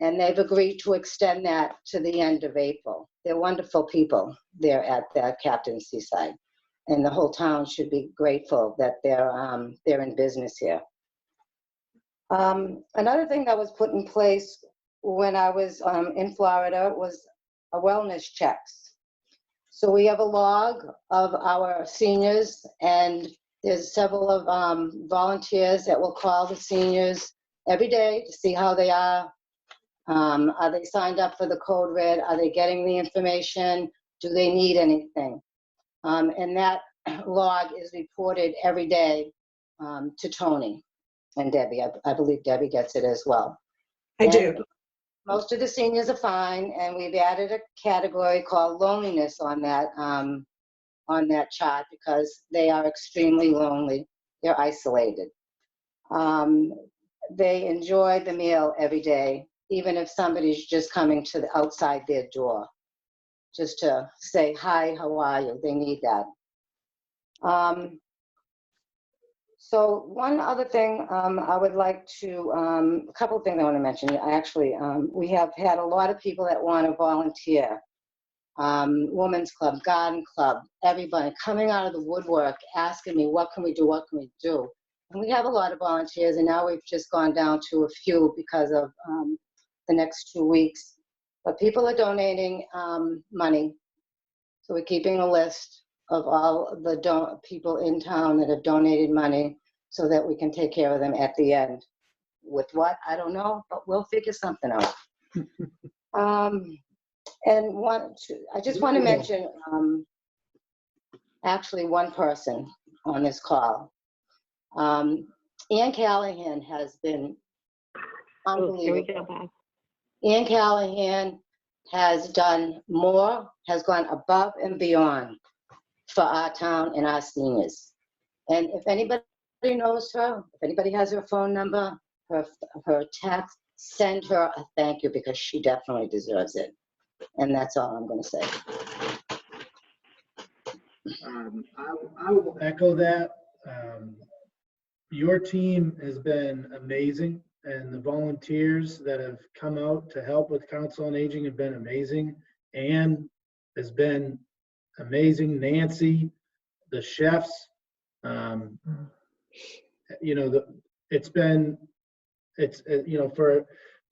and they've agreed to extend that to the end of April. They're wonderful people there at that Captain Seaside, and the whole town should be grateful that they're in business here. Another thing that was put in place when I was in Florida was a wellness checks. So we have a log of our seniors, and there's several of volunteers that will call the seniors every day to see how they are. Are they signed up for the Code Red? Are they getting the information? Do they need anything? And that log is reported every day to Tony and Debbie. I believe Debbie gets it as well. I do. Most of the seniors are fine, and we've added a category called loneliness on that chart because they are extremely lonely. They're isolated. They enjoy the meal every day, even if somebody's just coming to the outside their door, just to say, hi, how are you? They need that. So one other thing I would like to, a couple of things I want to mention. We have had a lot of people that want to volunteer. Women's Club, Garden Club, everybody coming out of the woodwork asking me, what can we do, what can we do? And we have a lot of volunteers, and now we've just gone down to a few because of the next 2 weeks. But people are donating money. So we're keeping a list of all the people in town that have donated money so that we can take care of them at the end. With what, I don't know, but we'll figure something out. And I just want to mention actually one person on this call. Ann Callahan has been unbelievable. Ann Callahan has done more, has gone above and beyond for our town and our seniors. And if anybody knows her, if anybody has her phone number, her text, send her a thank you because she definitely deserves it. And that's all I'm going to say. I will echo that. Your team has been amazing, and the volunteers that have come out to help with Council on Aging have been amazing. Anne has been amazing. Nancy, the chefs,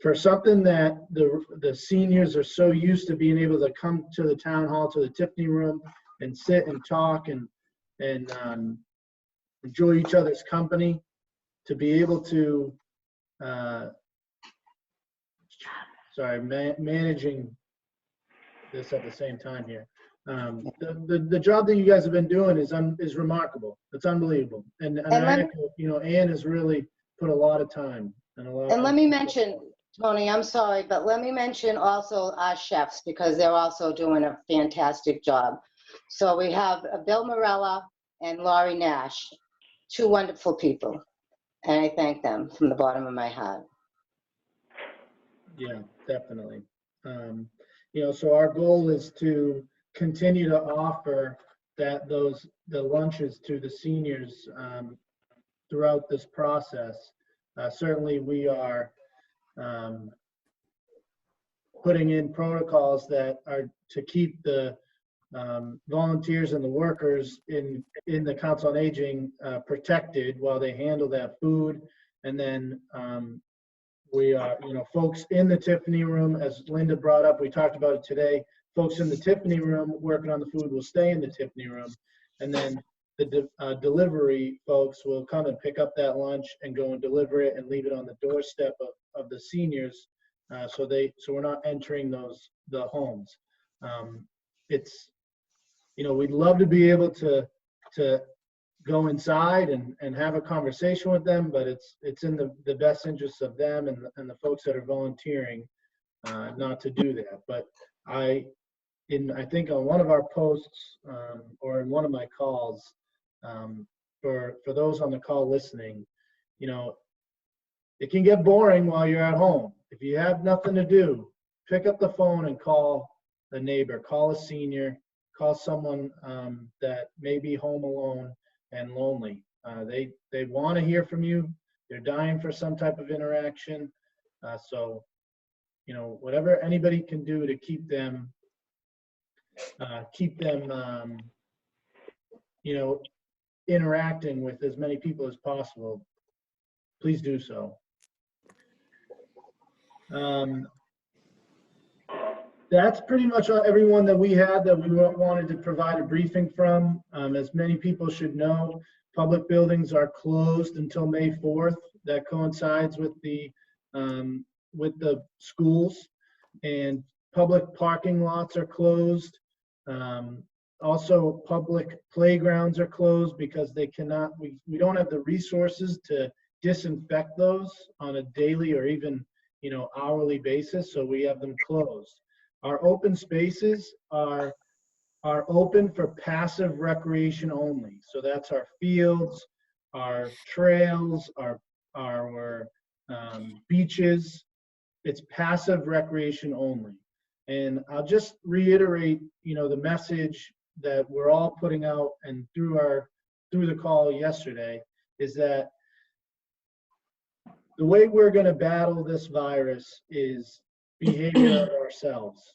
for something that the seniors are so used to being able to come to the town hall, to the Tiffany room, and sit and talk and enjoy each other's company, to be able to managing this at the same time here. The job that you guys have been doing is remarkable. It's unbelievable. And Anne has really put a lot of time and a lot. And let me mention, Tony, I'm sorry, but let me mention also our chefs because they're also doing a fantastic job. So we have Bill Morella and Laurie Nash, two wonderful people, and I thank them from the bottom of my heart. Yeah, definitely. So our goal is to continue to offer the lunches to the seniors throughout this process. Certainly, we are putting in protocols that are to keep the volunteers and the workers in the Council on Aging protected while they handle that food. And then we are, folks in the Tiffany room, as Linda brought up, we talked about it today, folks in the Tiffany room working on the food will stay in the Tiffany room. And then the delivery folks will come and pick up that lunch and go and deliver it and leave it on the doorstep of the seniors. So we're not entering the homes. We'd love to be able to go inside and have a conversation with them, but it's in the best interest of them and the folks that are volunteering not to do that. But I think on one of our posts or in one of my calls, for those on the call listening, it can get boring while you're at home. If you have nothing to do, pick up the phone and call a neighbor, call a senior, call someone that may be home alone and lonely. They want to hear from you. They're dying for some type of interaction. So whatever anybody can do to keep them interacting with as many people as possible, please do so. That's pretty much everyone that we had that we wanted to provide a briefing from. As many people should know, public buildings are closed until May 4th. That coincides with the schools, and public parking lots are closed. Also, public playgrounds are closed because we don't have the resources to disinfect those on a daily or even hourly basis, so we have them closed. Our open spaces are open for passive recreation only. So that's our fields, our trails, our beaches. It's passive recreation only. And I'll just reiterate, the message that we're all putting out and through the call yesterday is that the way we're going to battle this virus is behavior of ourselves,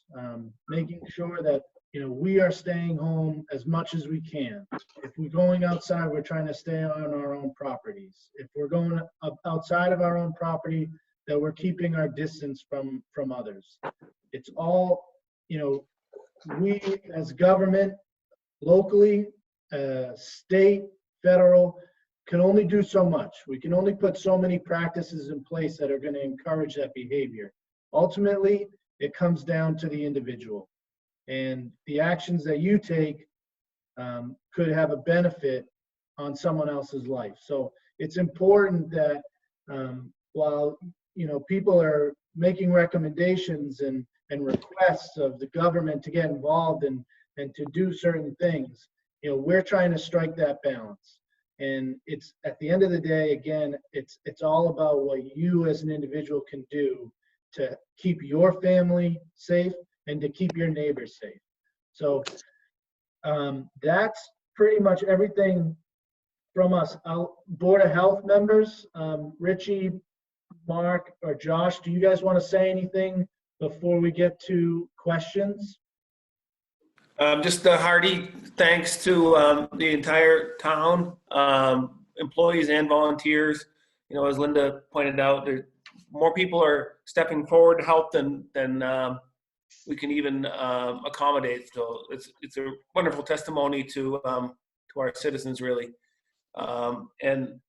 making sure that we are staying home as much as we can. If we're going outside, we're trying to stay on our own properties. If we're going outside of our own property, that we're keeping our distance from others. It's all, we as government, locally, state, federal, can only do so much. We can only put so many practices in place that are going to encourage that behavior. Ultimately, it comes down to the individual, and the actions that you take could have a benefit on someone else's life. So it's important that while people are making recommendations and requests of the government to get involved and to do certain things, we're trying to strike that balance. And it's at the end of the day, again, it's all about what you as an individual can do to keep your family safe and to keep your neighbors safe. So that's pretty much everything from us. Board of Health members, Richie, Mark, or Josh, do you guys want to say anything before we get to questions? Just a hearty thanks to the entire town, employees and volunteers. As Linda pointed out, more people are stepping forward to help than we can even accommodate. So it's a wonderful testimony to our citizens, really. And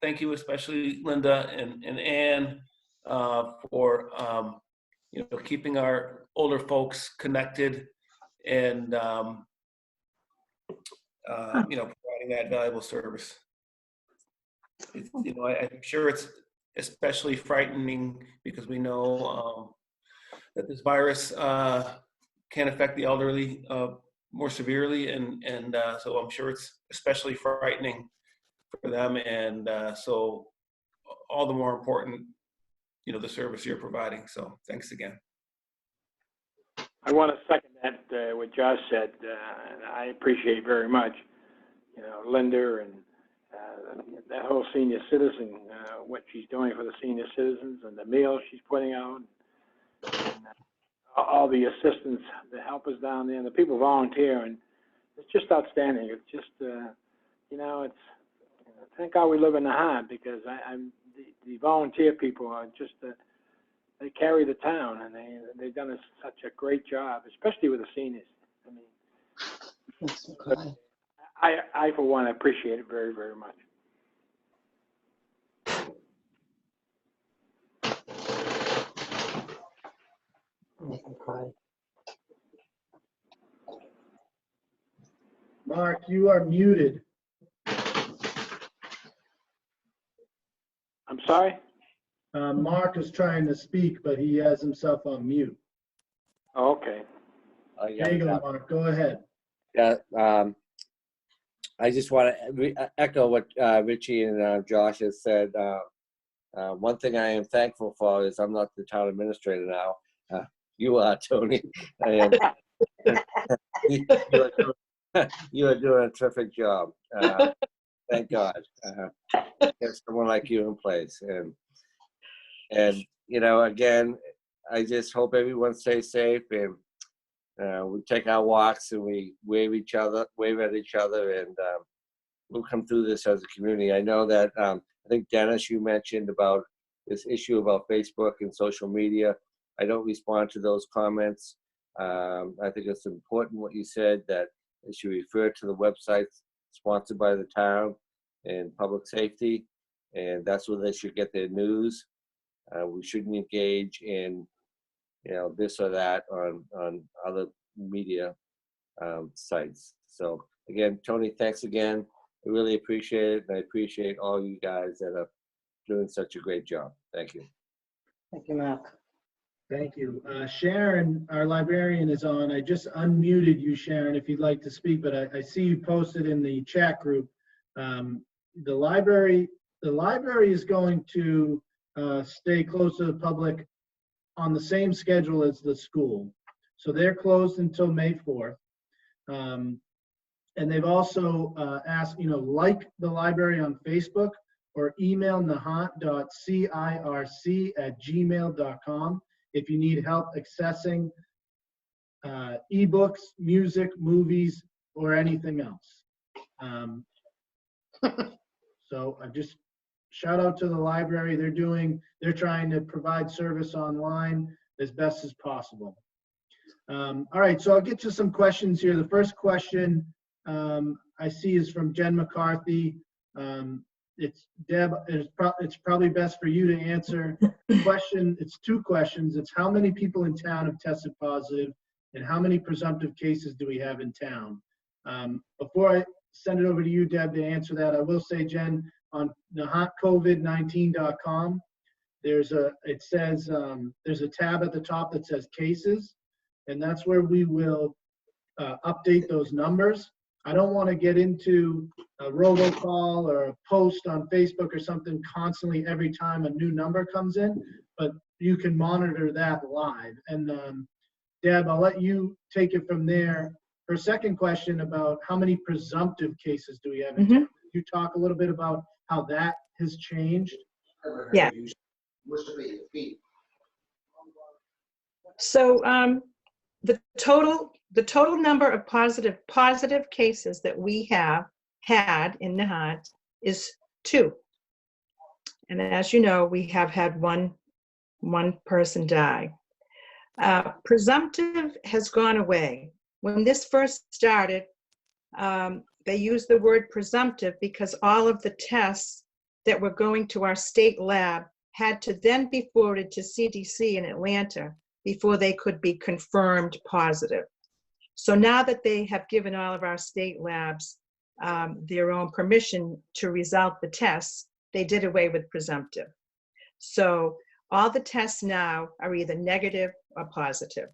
thank you, especially Linda and Ann, for keeping our older folks connected and providing that valuable service. I'm sure it's especially frightening because we know that this virus can affect the elderly more severely, and so I'm sure it's especially frightening for them, and so all the more important, the service you're providing. So thanks again. I want to second that, what Josh said, and I appreciate very much, Linda and that whole senior citizen, what she's doing for the senior citizens and the meals she's putting out, and all the assistants, the helpers down there, and the people volunteering. It's just outstanding. It's just, it's, thank God we live in Nahant, because the volunteer people are just, they carry the town, and they've done such a great job, especially with the seniors. I mean, I for one appreciate it very, very much. Mark, you are muted. I'm sorry? Mark is trying to speak, but he has himself on mute. Oh, okay. There you go, Mark. Go ahead. Yeah, I just want to echo what Richie and Josh has said. One thing I am thankful for is I'm not the town administrator now. You are, Tony. You are doing a terrific job. Thank God. Get someone like you in place. And again, I just hope everyone stays safe, and we take our walks and we wave at each other, and we'll come through this as a community. I know that I think Dennis, you mentioned about this issue about Facebook and social media. I don't respond to those comments. I think it's important what you said, that it should refer to the websites sponsored by the town and public safety, and that's where they should get their news. We shouldn't engage in this or that on other media sites. So again, Tony, thanks again. I really appreciate it, and I appreciate all you guys that are doing such a great job. Thank you. Thank you, Mark. Thank you. Sharon, our librarian, is on. I just unmuted you, Sharon, if you'd like to speak, but I see you posted in the chat group. The library is going to stay close to the public on the same schedule as the school. So they're closed until May 4th. And they've also asked, like the library on Facebook, or email nahant.circ@gmail.com if you need help accessing ebooks, music, movies, or anything else. So I just shout out to the library. They're trying to provide service online as best as possible. All right, so I'll get to some questions here. The first question I see is from Jen McCarthy. It's Deb, it's probably best for you to answer. Question, it's two questions. It's how many people in town have tested positive, and how many presumptive cases do we have in town? Before I send it over to you, Deb, to answer that, I will say, Jen, on nahantcovid19.com, there's a tab at the top that says cases, and that's where we will update those numbers. I don't want to get into a robocall or a post on Facebook or something constantly every time a new number comes in, but you can monitor that live. And Deb, I'll let you take it from there. Her second question about how many presumptive cases do we have in town? Could you talk a little bit about how that has changed? Yeah. So the total number of positive cases that we have had in Nahant is 2. And as you know, we have had one person die. Presumptive has gone away. When this first started, they used the word presumptive because all of the tests that were going to our state lab had to then be forwarded to CDC in Atlanta before they could be confirmed positive. So now that they have given all of our state labs their own permission to result the tests, they did away with presumptive. So all the tests now are either negative or positive.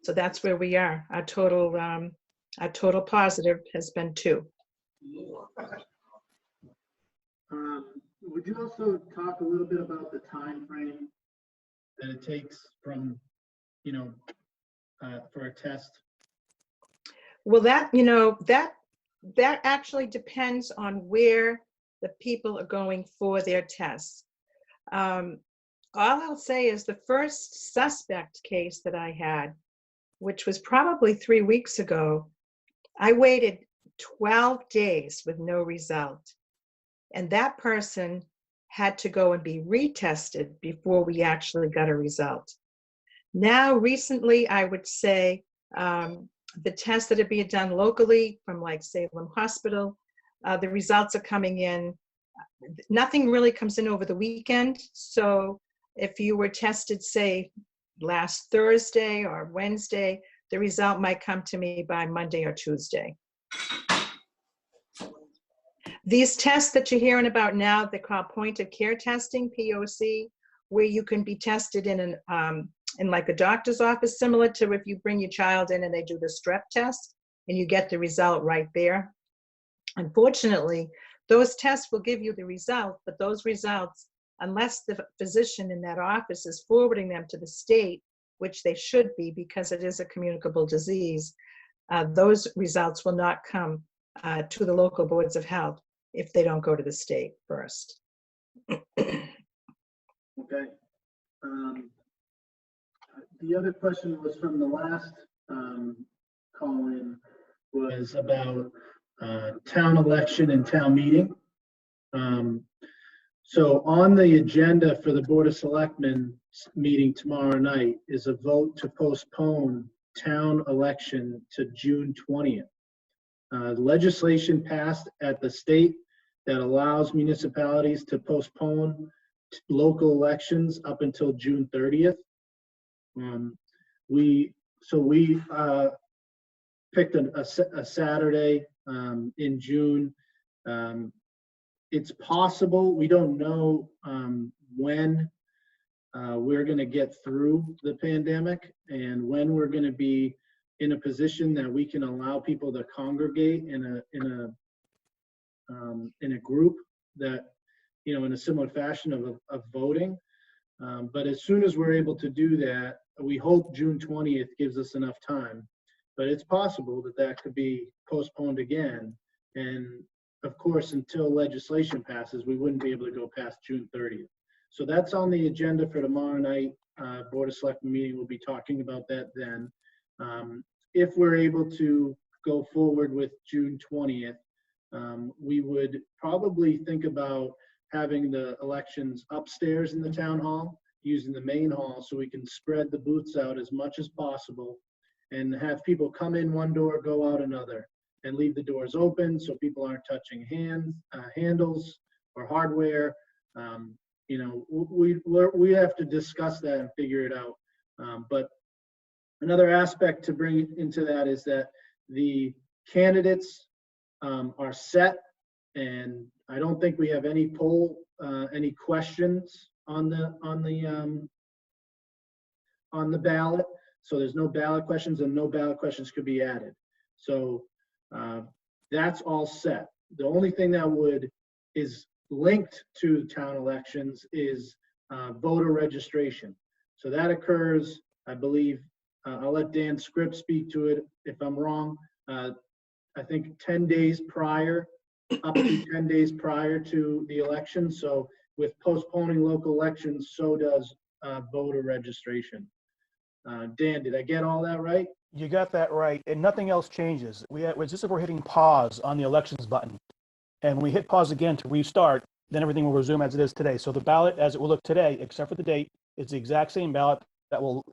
So that's where we are. Our total positive has been 2. Would you also talk a little bit about the time frame that it takes from, for a test? Well, that actually depends on where the people are going for their tests. All I'll say is the first suspect case that I had, which was probably 3 weeks ago, I waited 12 days with no result. And that person had to go and be retested before we actually got a result. Now, recently, I would say the tests that are being done locally from like Salem Hospital, the results are coming in. Nothing really comes in over the weekend. So if you were tested, say, last Thursday or Wednesday, the result might come to me by Monday or Tuesday. These tests that you're hearing about now, they're called point of care testing, POC, where you can be tested in like a doctor's office, similar to if you bring your child in and they do the strep test and you get the result right there. Unfortunately, those tests will give you the result, but those results, unless the physician in that office is forwarding them to the state, which they should be because it is a communicable disease, those results will not come to the local boards of health if they don't go to the state first. Okay. The other question was from the last call-in, was about town election and town meeting. So on the agenda for the Board of Selectmen meeting tomorrow night is a vote to postpone town election to June 20th. Legislation passed at the state that allows municipalities to postpone local elections up until June 30th. We picked a Saturday in June. It's possible, we don't know when we're going to get through the pandemic and when we're going to be in a position that we can allow people to congregate in a group that, in a similar fashion of voting. But as soon as we're able to do that, we hope June 20th gives us enough time. But it's possible that that could be postponed again. And of course, until legislation passes, we wouldn't be able to go past June 30th. So that's on the agenda for tomorrow night. Board of Selectmen meeting, we'll be talking about that then. If we're able to go forward with June 20th, we would probably think about having the elections upstairs in the town hall, using the main hall so we can spread the booths out as much as possible and have people come in one door, go out another, and leave the doors open so people aren't touching handles or hardware. We have to discuss that and figure it out. But another aspect to bring into that is that the candidates are set, and I don't think we have any any questions on the ballot. So there's no ballot questions, and no ballot questions could be added. So that's all set. The only thing that is linked to town elections is voter registration. So that occurs, I believe, I'll let Dan Scripps speak to it if I'm wrong. I think 10 days prior, up to 10 days prior to the election. So with postponing local elections, so does voter registration. Dan, did I get all that right? You got that right, and nothing else changes. It's just if we're hitting pause on the elections button, and when we hit pause again to restart, then everything will resume as it is today. So the ballot, as it will look today, except for the date, is the exact same ballot that will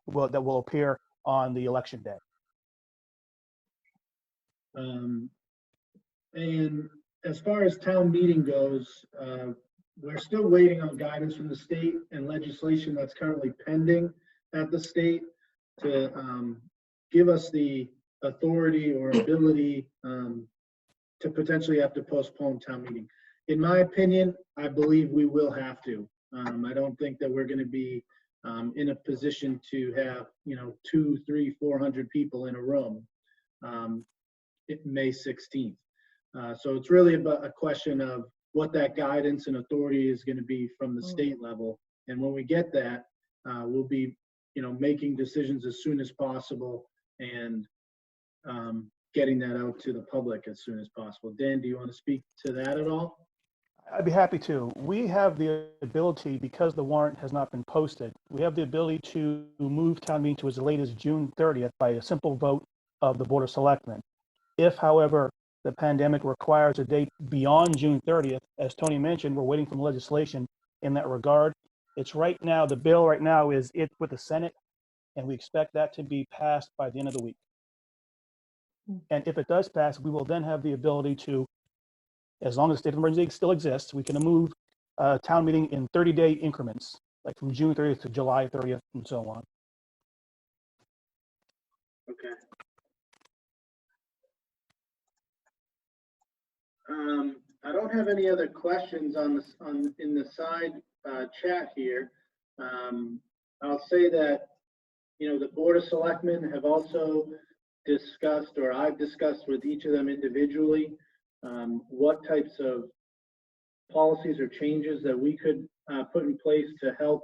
appear on the election day. And as far as town meeting goes, we're still waiting on guidance from the state and legislation that's currently pending at the state to give us the authority or ability to potentially have to postpone town meeting. In my opinion, I believe we will have to. I don't think that we're going to be in a position to have, 200, 300, 400 people in a room May 16th. So it's really about a question of what that guidance and authority is going to be from the state level. And when we get that, we'll be, making decisions as soon as possible and getting that out to the public as soon as possible. Dan, do you want to speak to that at all? I'd be happy to. We have the ability, because the warrant has not been posted, we have the ability to move town meeting to as late as June 30th by a simple vote of the Board of Selectmen. If, however, the pandemic requires a date beyond June 30th, as Tony mentioned, we're waiting for legislation in that regard. It's right now, the bill right now is with the Senate, and we expect that to be passed by the end of the week. And if it does pass, we will then have the ability to, as long as state of emergency still exists, we can move town meeting in 30-day increments, like from June 30th to July 30th and so on. Okay. I don't have any other questions in the side chat here. I'll say that, the Board of Selectmen have also discussed, or I've discussed with each of them individually, what types of policies or changes that we could put in place to help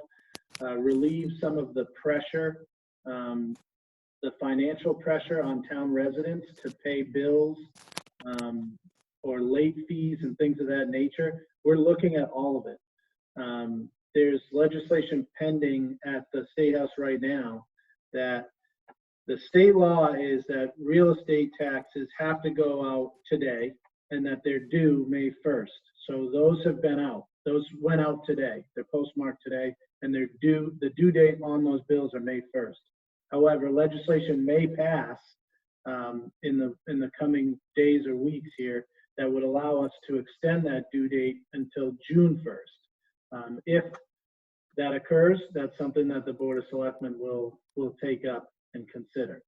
relieve some of the pressure, the financial pressure on town residents to pay bills or late fees and things of that nature. We're looking at all of it. There's legislation pending at the State House right now that the state law is that real estate taxes have to go out today and that they're due May 1st. So those have been out. Those went out today. They're postmarked today, and the due date on those bills are May 1st. However, legislation may pass in the coming days or weeks here that would allow us to extend that due date until June 1st. If that occurs, that's something that the Board of Selectmen will take up and consider.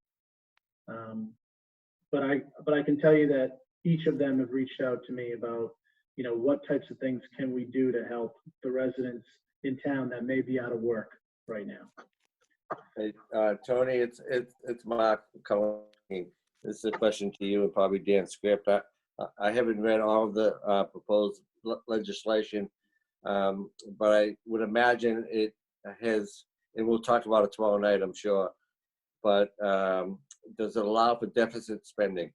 But I can tell you that each of them have reached out to me about, what types of things can we do to help the residents in town that may be out of work right now. Hey, Tony, it's Mark Cullen. This is a question to you and probably Dan Script. I haven't read all of the proposed legislation, but I would imagine it has, and we'll talk about it tomorrow night, I'm sure, but does it allow for deficit spending?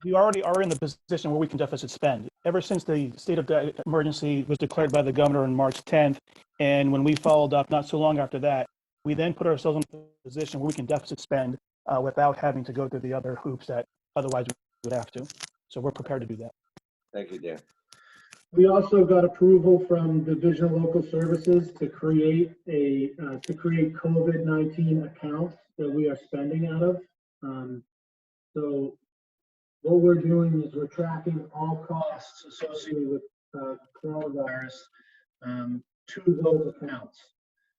We already are in the position where we can deficit spend. Ever since the state of emergency was declared by the governor on March 10th, and when we followed up not so long after that, we then put ourselves in a position where we can deficit spend without having to go through the other hoops that otherwise we would have to. So we're prepared to do that. Thank you, Dan. We also got approval from Division of Local Services to create COVID-19 accounts that we are spending out of. So what we're doing is we're tracking all costs associated with coronavirus to those accounts.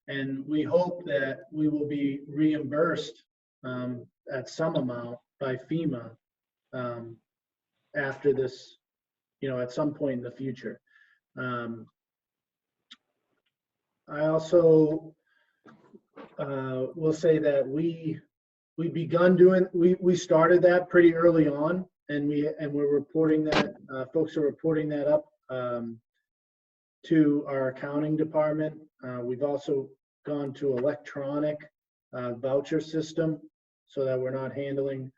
And we hope that we will be reimbursed at some amount by FEMA after this, at some point in the future. I also will say that we started that pretty early on, and we're reporting that, folks are reporting that up to our accounting department. We've also gone to electronic voucher system so that we're not handling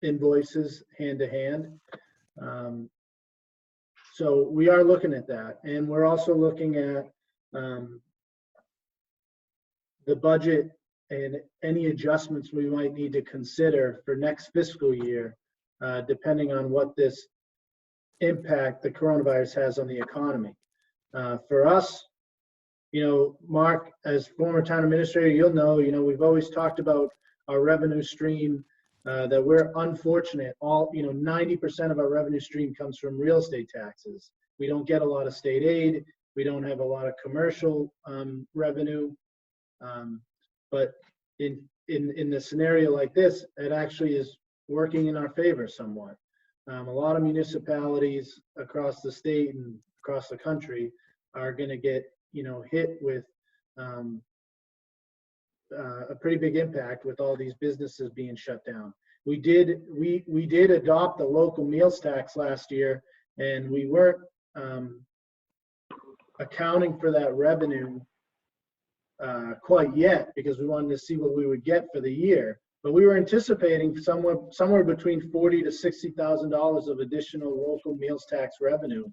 invoices hand to hand. So we are looking at that, and we're also looking at the budget and any adjustments we might need to consider for next fiscal year, depending on what this impact the coronavirus has on the economy. For us, Mark, as former town administrator, you'll know, we've always talked about our revenue stream, that we're unfortunate. 90% of our revenue stream comes from real estate taxes. We don't get a lot of state aid. We don't have a lot of commercial revenue. But in the scenario like this, it actually is working in our favor somewhat. A lot of municipalities across the state and across the country are going to get, hit with a pretty big impact with all these businesses being shut down. We did adopt the local meals tax last year, and we weren't accounting for that revenue quite yet because we wanted to see what we would get for the year. But we were anticipating somewhere between $40,000 to $60,000 of additional local meals tax revenue,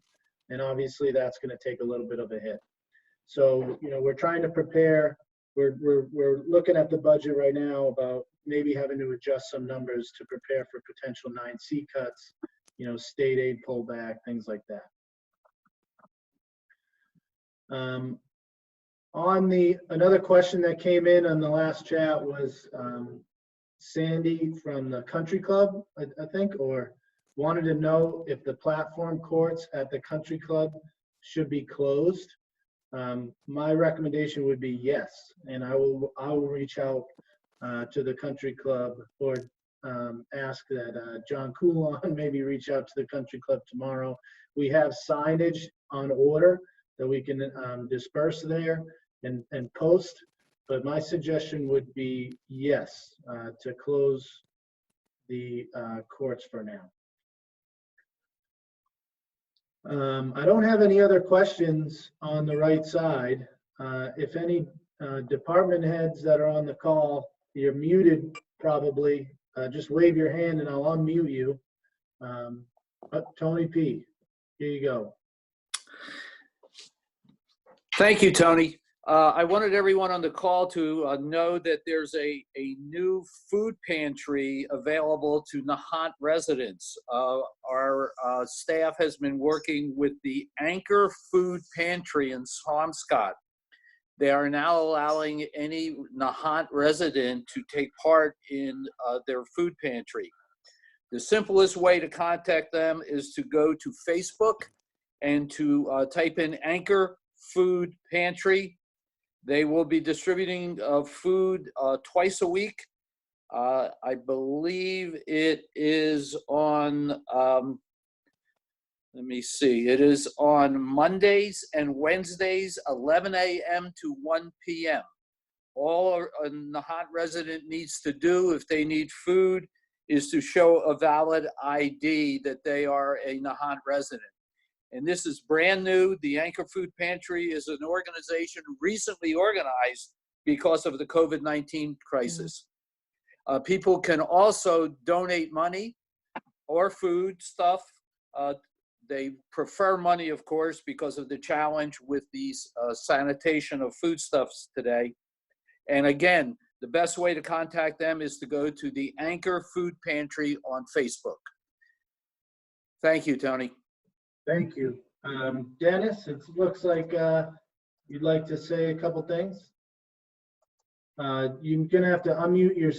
and obviously that's going to take a little bit of a hit. So we're trying to prepare. We're looking at the budget right now about maybe having to adjust some numbers to prepare for potential 9C cuts, state aid pullback, things like that. Another question that came in on the last chat was Sandy from the country club, I think, or wanted to know if the platform courts at the country club should be closed. My recommendation would be yes, and I will reach out to the country club or ask that John Coulon maybe reach out to the country club tomorrow. We have signage on order that we can disperse there and post, but my suggestion would be yes, to close the courts for now. I don't have any other questions on the right side. If any department heads that are on the call, you're muted probably. Just wave your hand and I'll unmute you. Tony P, here you go. Thank you, Tony. I wanted everyone on the call to know that there's a new food pantry available to Nahant residents. Our staff has been working with the Anchor Food Pantry in Swampscott. They are now allowing any Nahant resident to take part in their food pantry. The simplest way to contact them is to go to Facebook and to type in Anchor Food Pantry. They will be distributing food twice a week. I believe it is on, let me see, it is on Mondays and Wednesdays, 11 a.m. to 1 p.m. All a Nahant resident needs to do if they need food is to show a valid ID that they are a Nahant resident. And this is brand new. The Anchor Food Pantry is an organization recently organized because of the COVID-19 crisis. People can also donate money or food stuff. They prefer money, of course, because of the challenge with these sanitation of foodstuffs today. And again, the best way to contact them is to go to the Anchor Food Pantry on Facebook. Thank you, Tony. Thank you. Dennis, it looks like you'd like to say a couple things. You're going to have to unmute your...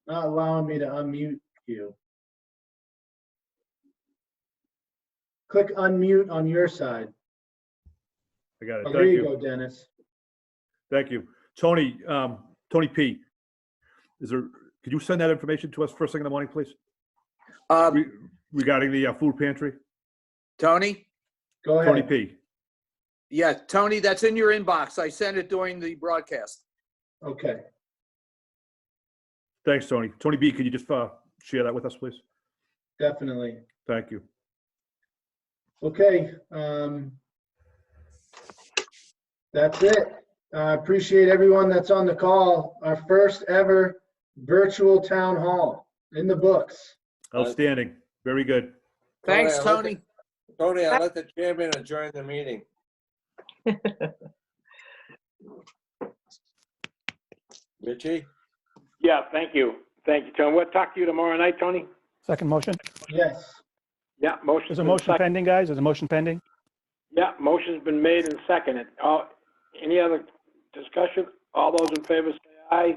not allowing me to unmute you. Click unmute on your side. I got it. Oh, Thank there you you. go, Dennis. Thank you. Tony, Tony P, could you send that information to us first thing in the morning, please? Regarding the food pantry? Tony? Go ahead. Tony P. Yeah, Tony, that's in your inbox. I sent it during the broadcast. Okay. Thanks, Tony. Tony B, could you just share that with us, please? Definitely. Thank you. Okay. That's it. I appreciate everyone that's on the call. Our first ever virtual town hall in the books. Outstanding. Very good. Thanks, Tony. Tony, I'll let the chairman adjourn the meeting. Richie? Yeah, thank you. Thank you, Tony. We'll talk to you tomorrow night, Tony. Second motion. Yes. Yeah, motion. Is a motion pending, guys? Is a motion pending? Yeah, motion's been made and seconded. Any other discussion? All those in favor say aye.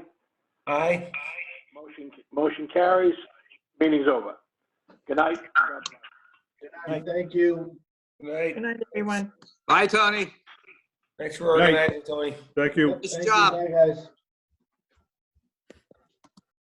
Aye. Motion carries. Meeting's over. Good night. Good night. Thank you. Good night. Good night, everyone. Bye, Tony. Thanks for organizing, Tony. Thank you. Nice Thank job. you. Bye, guys.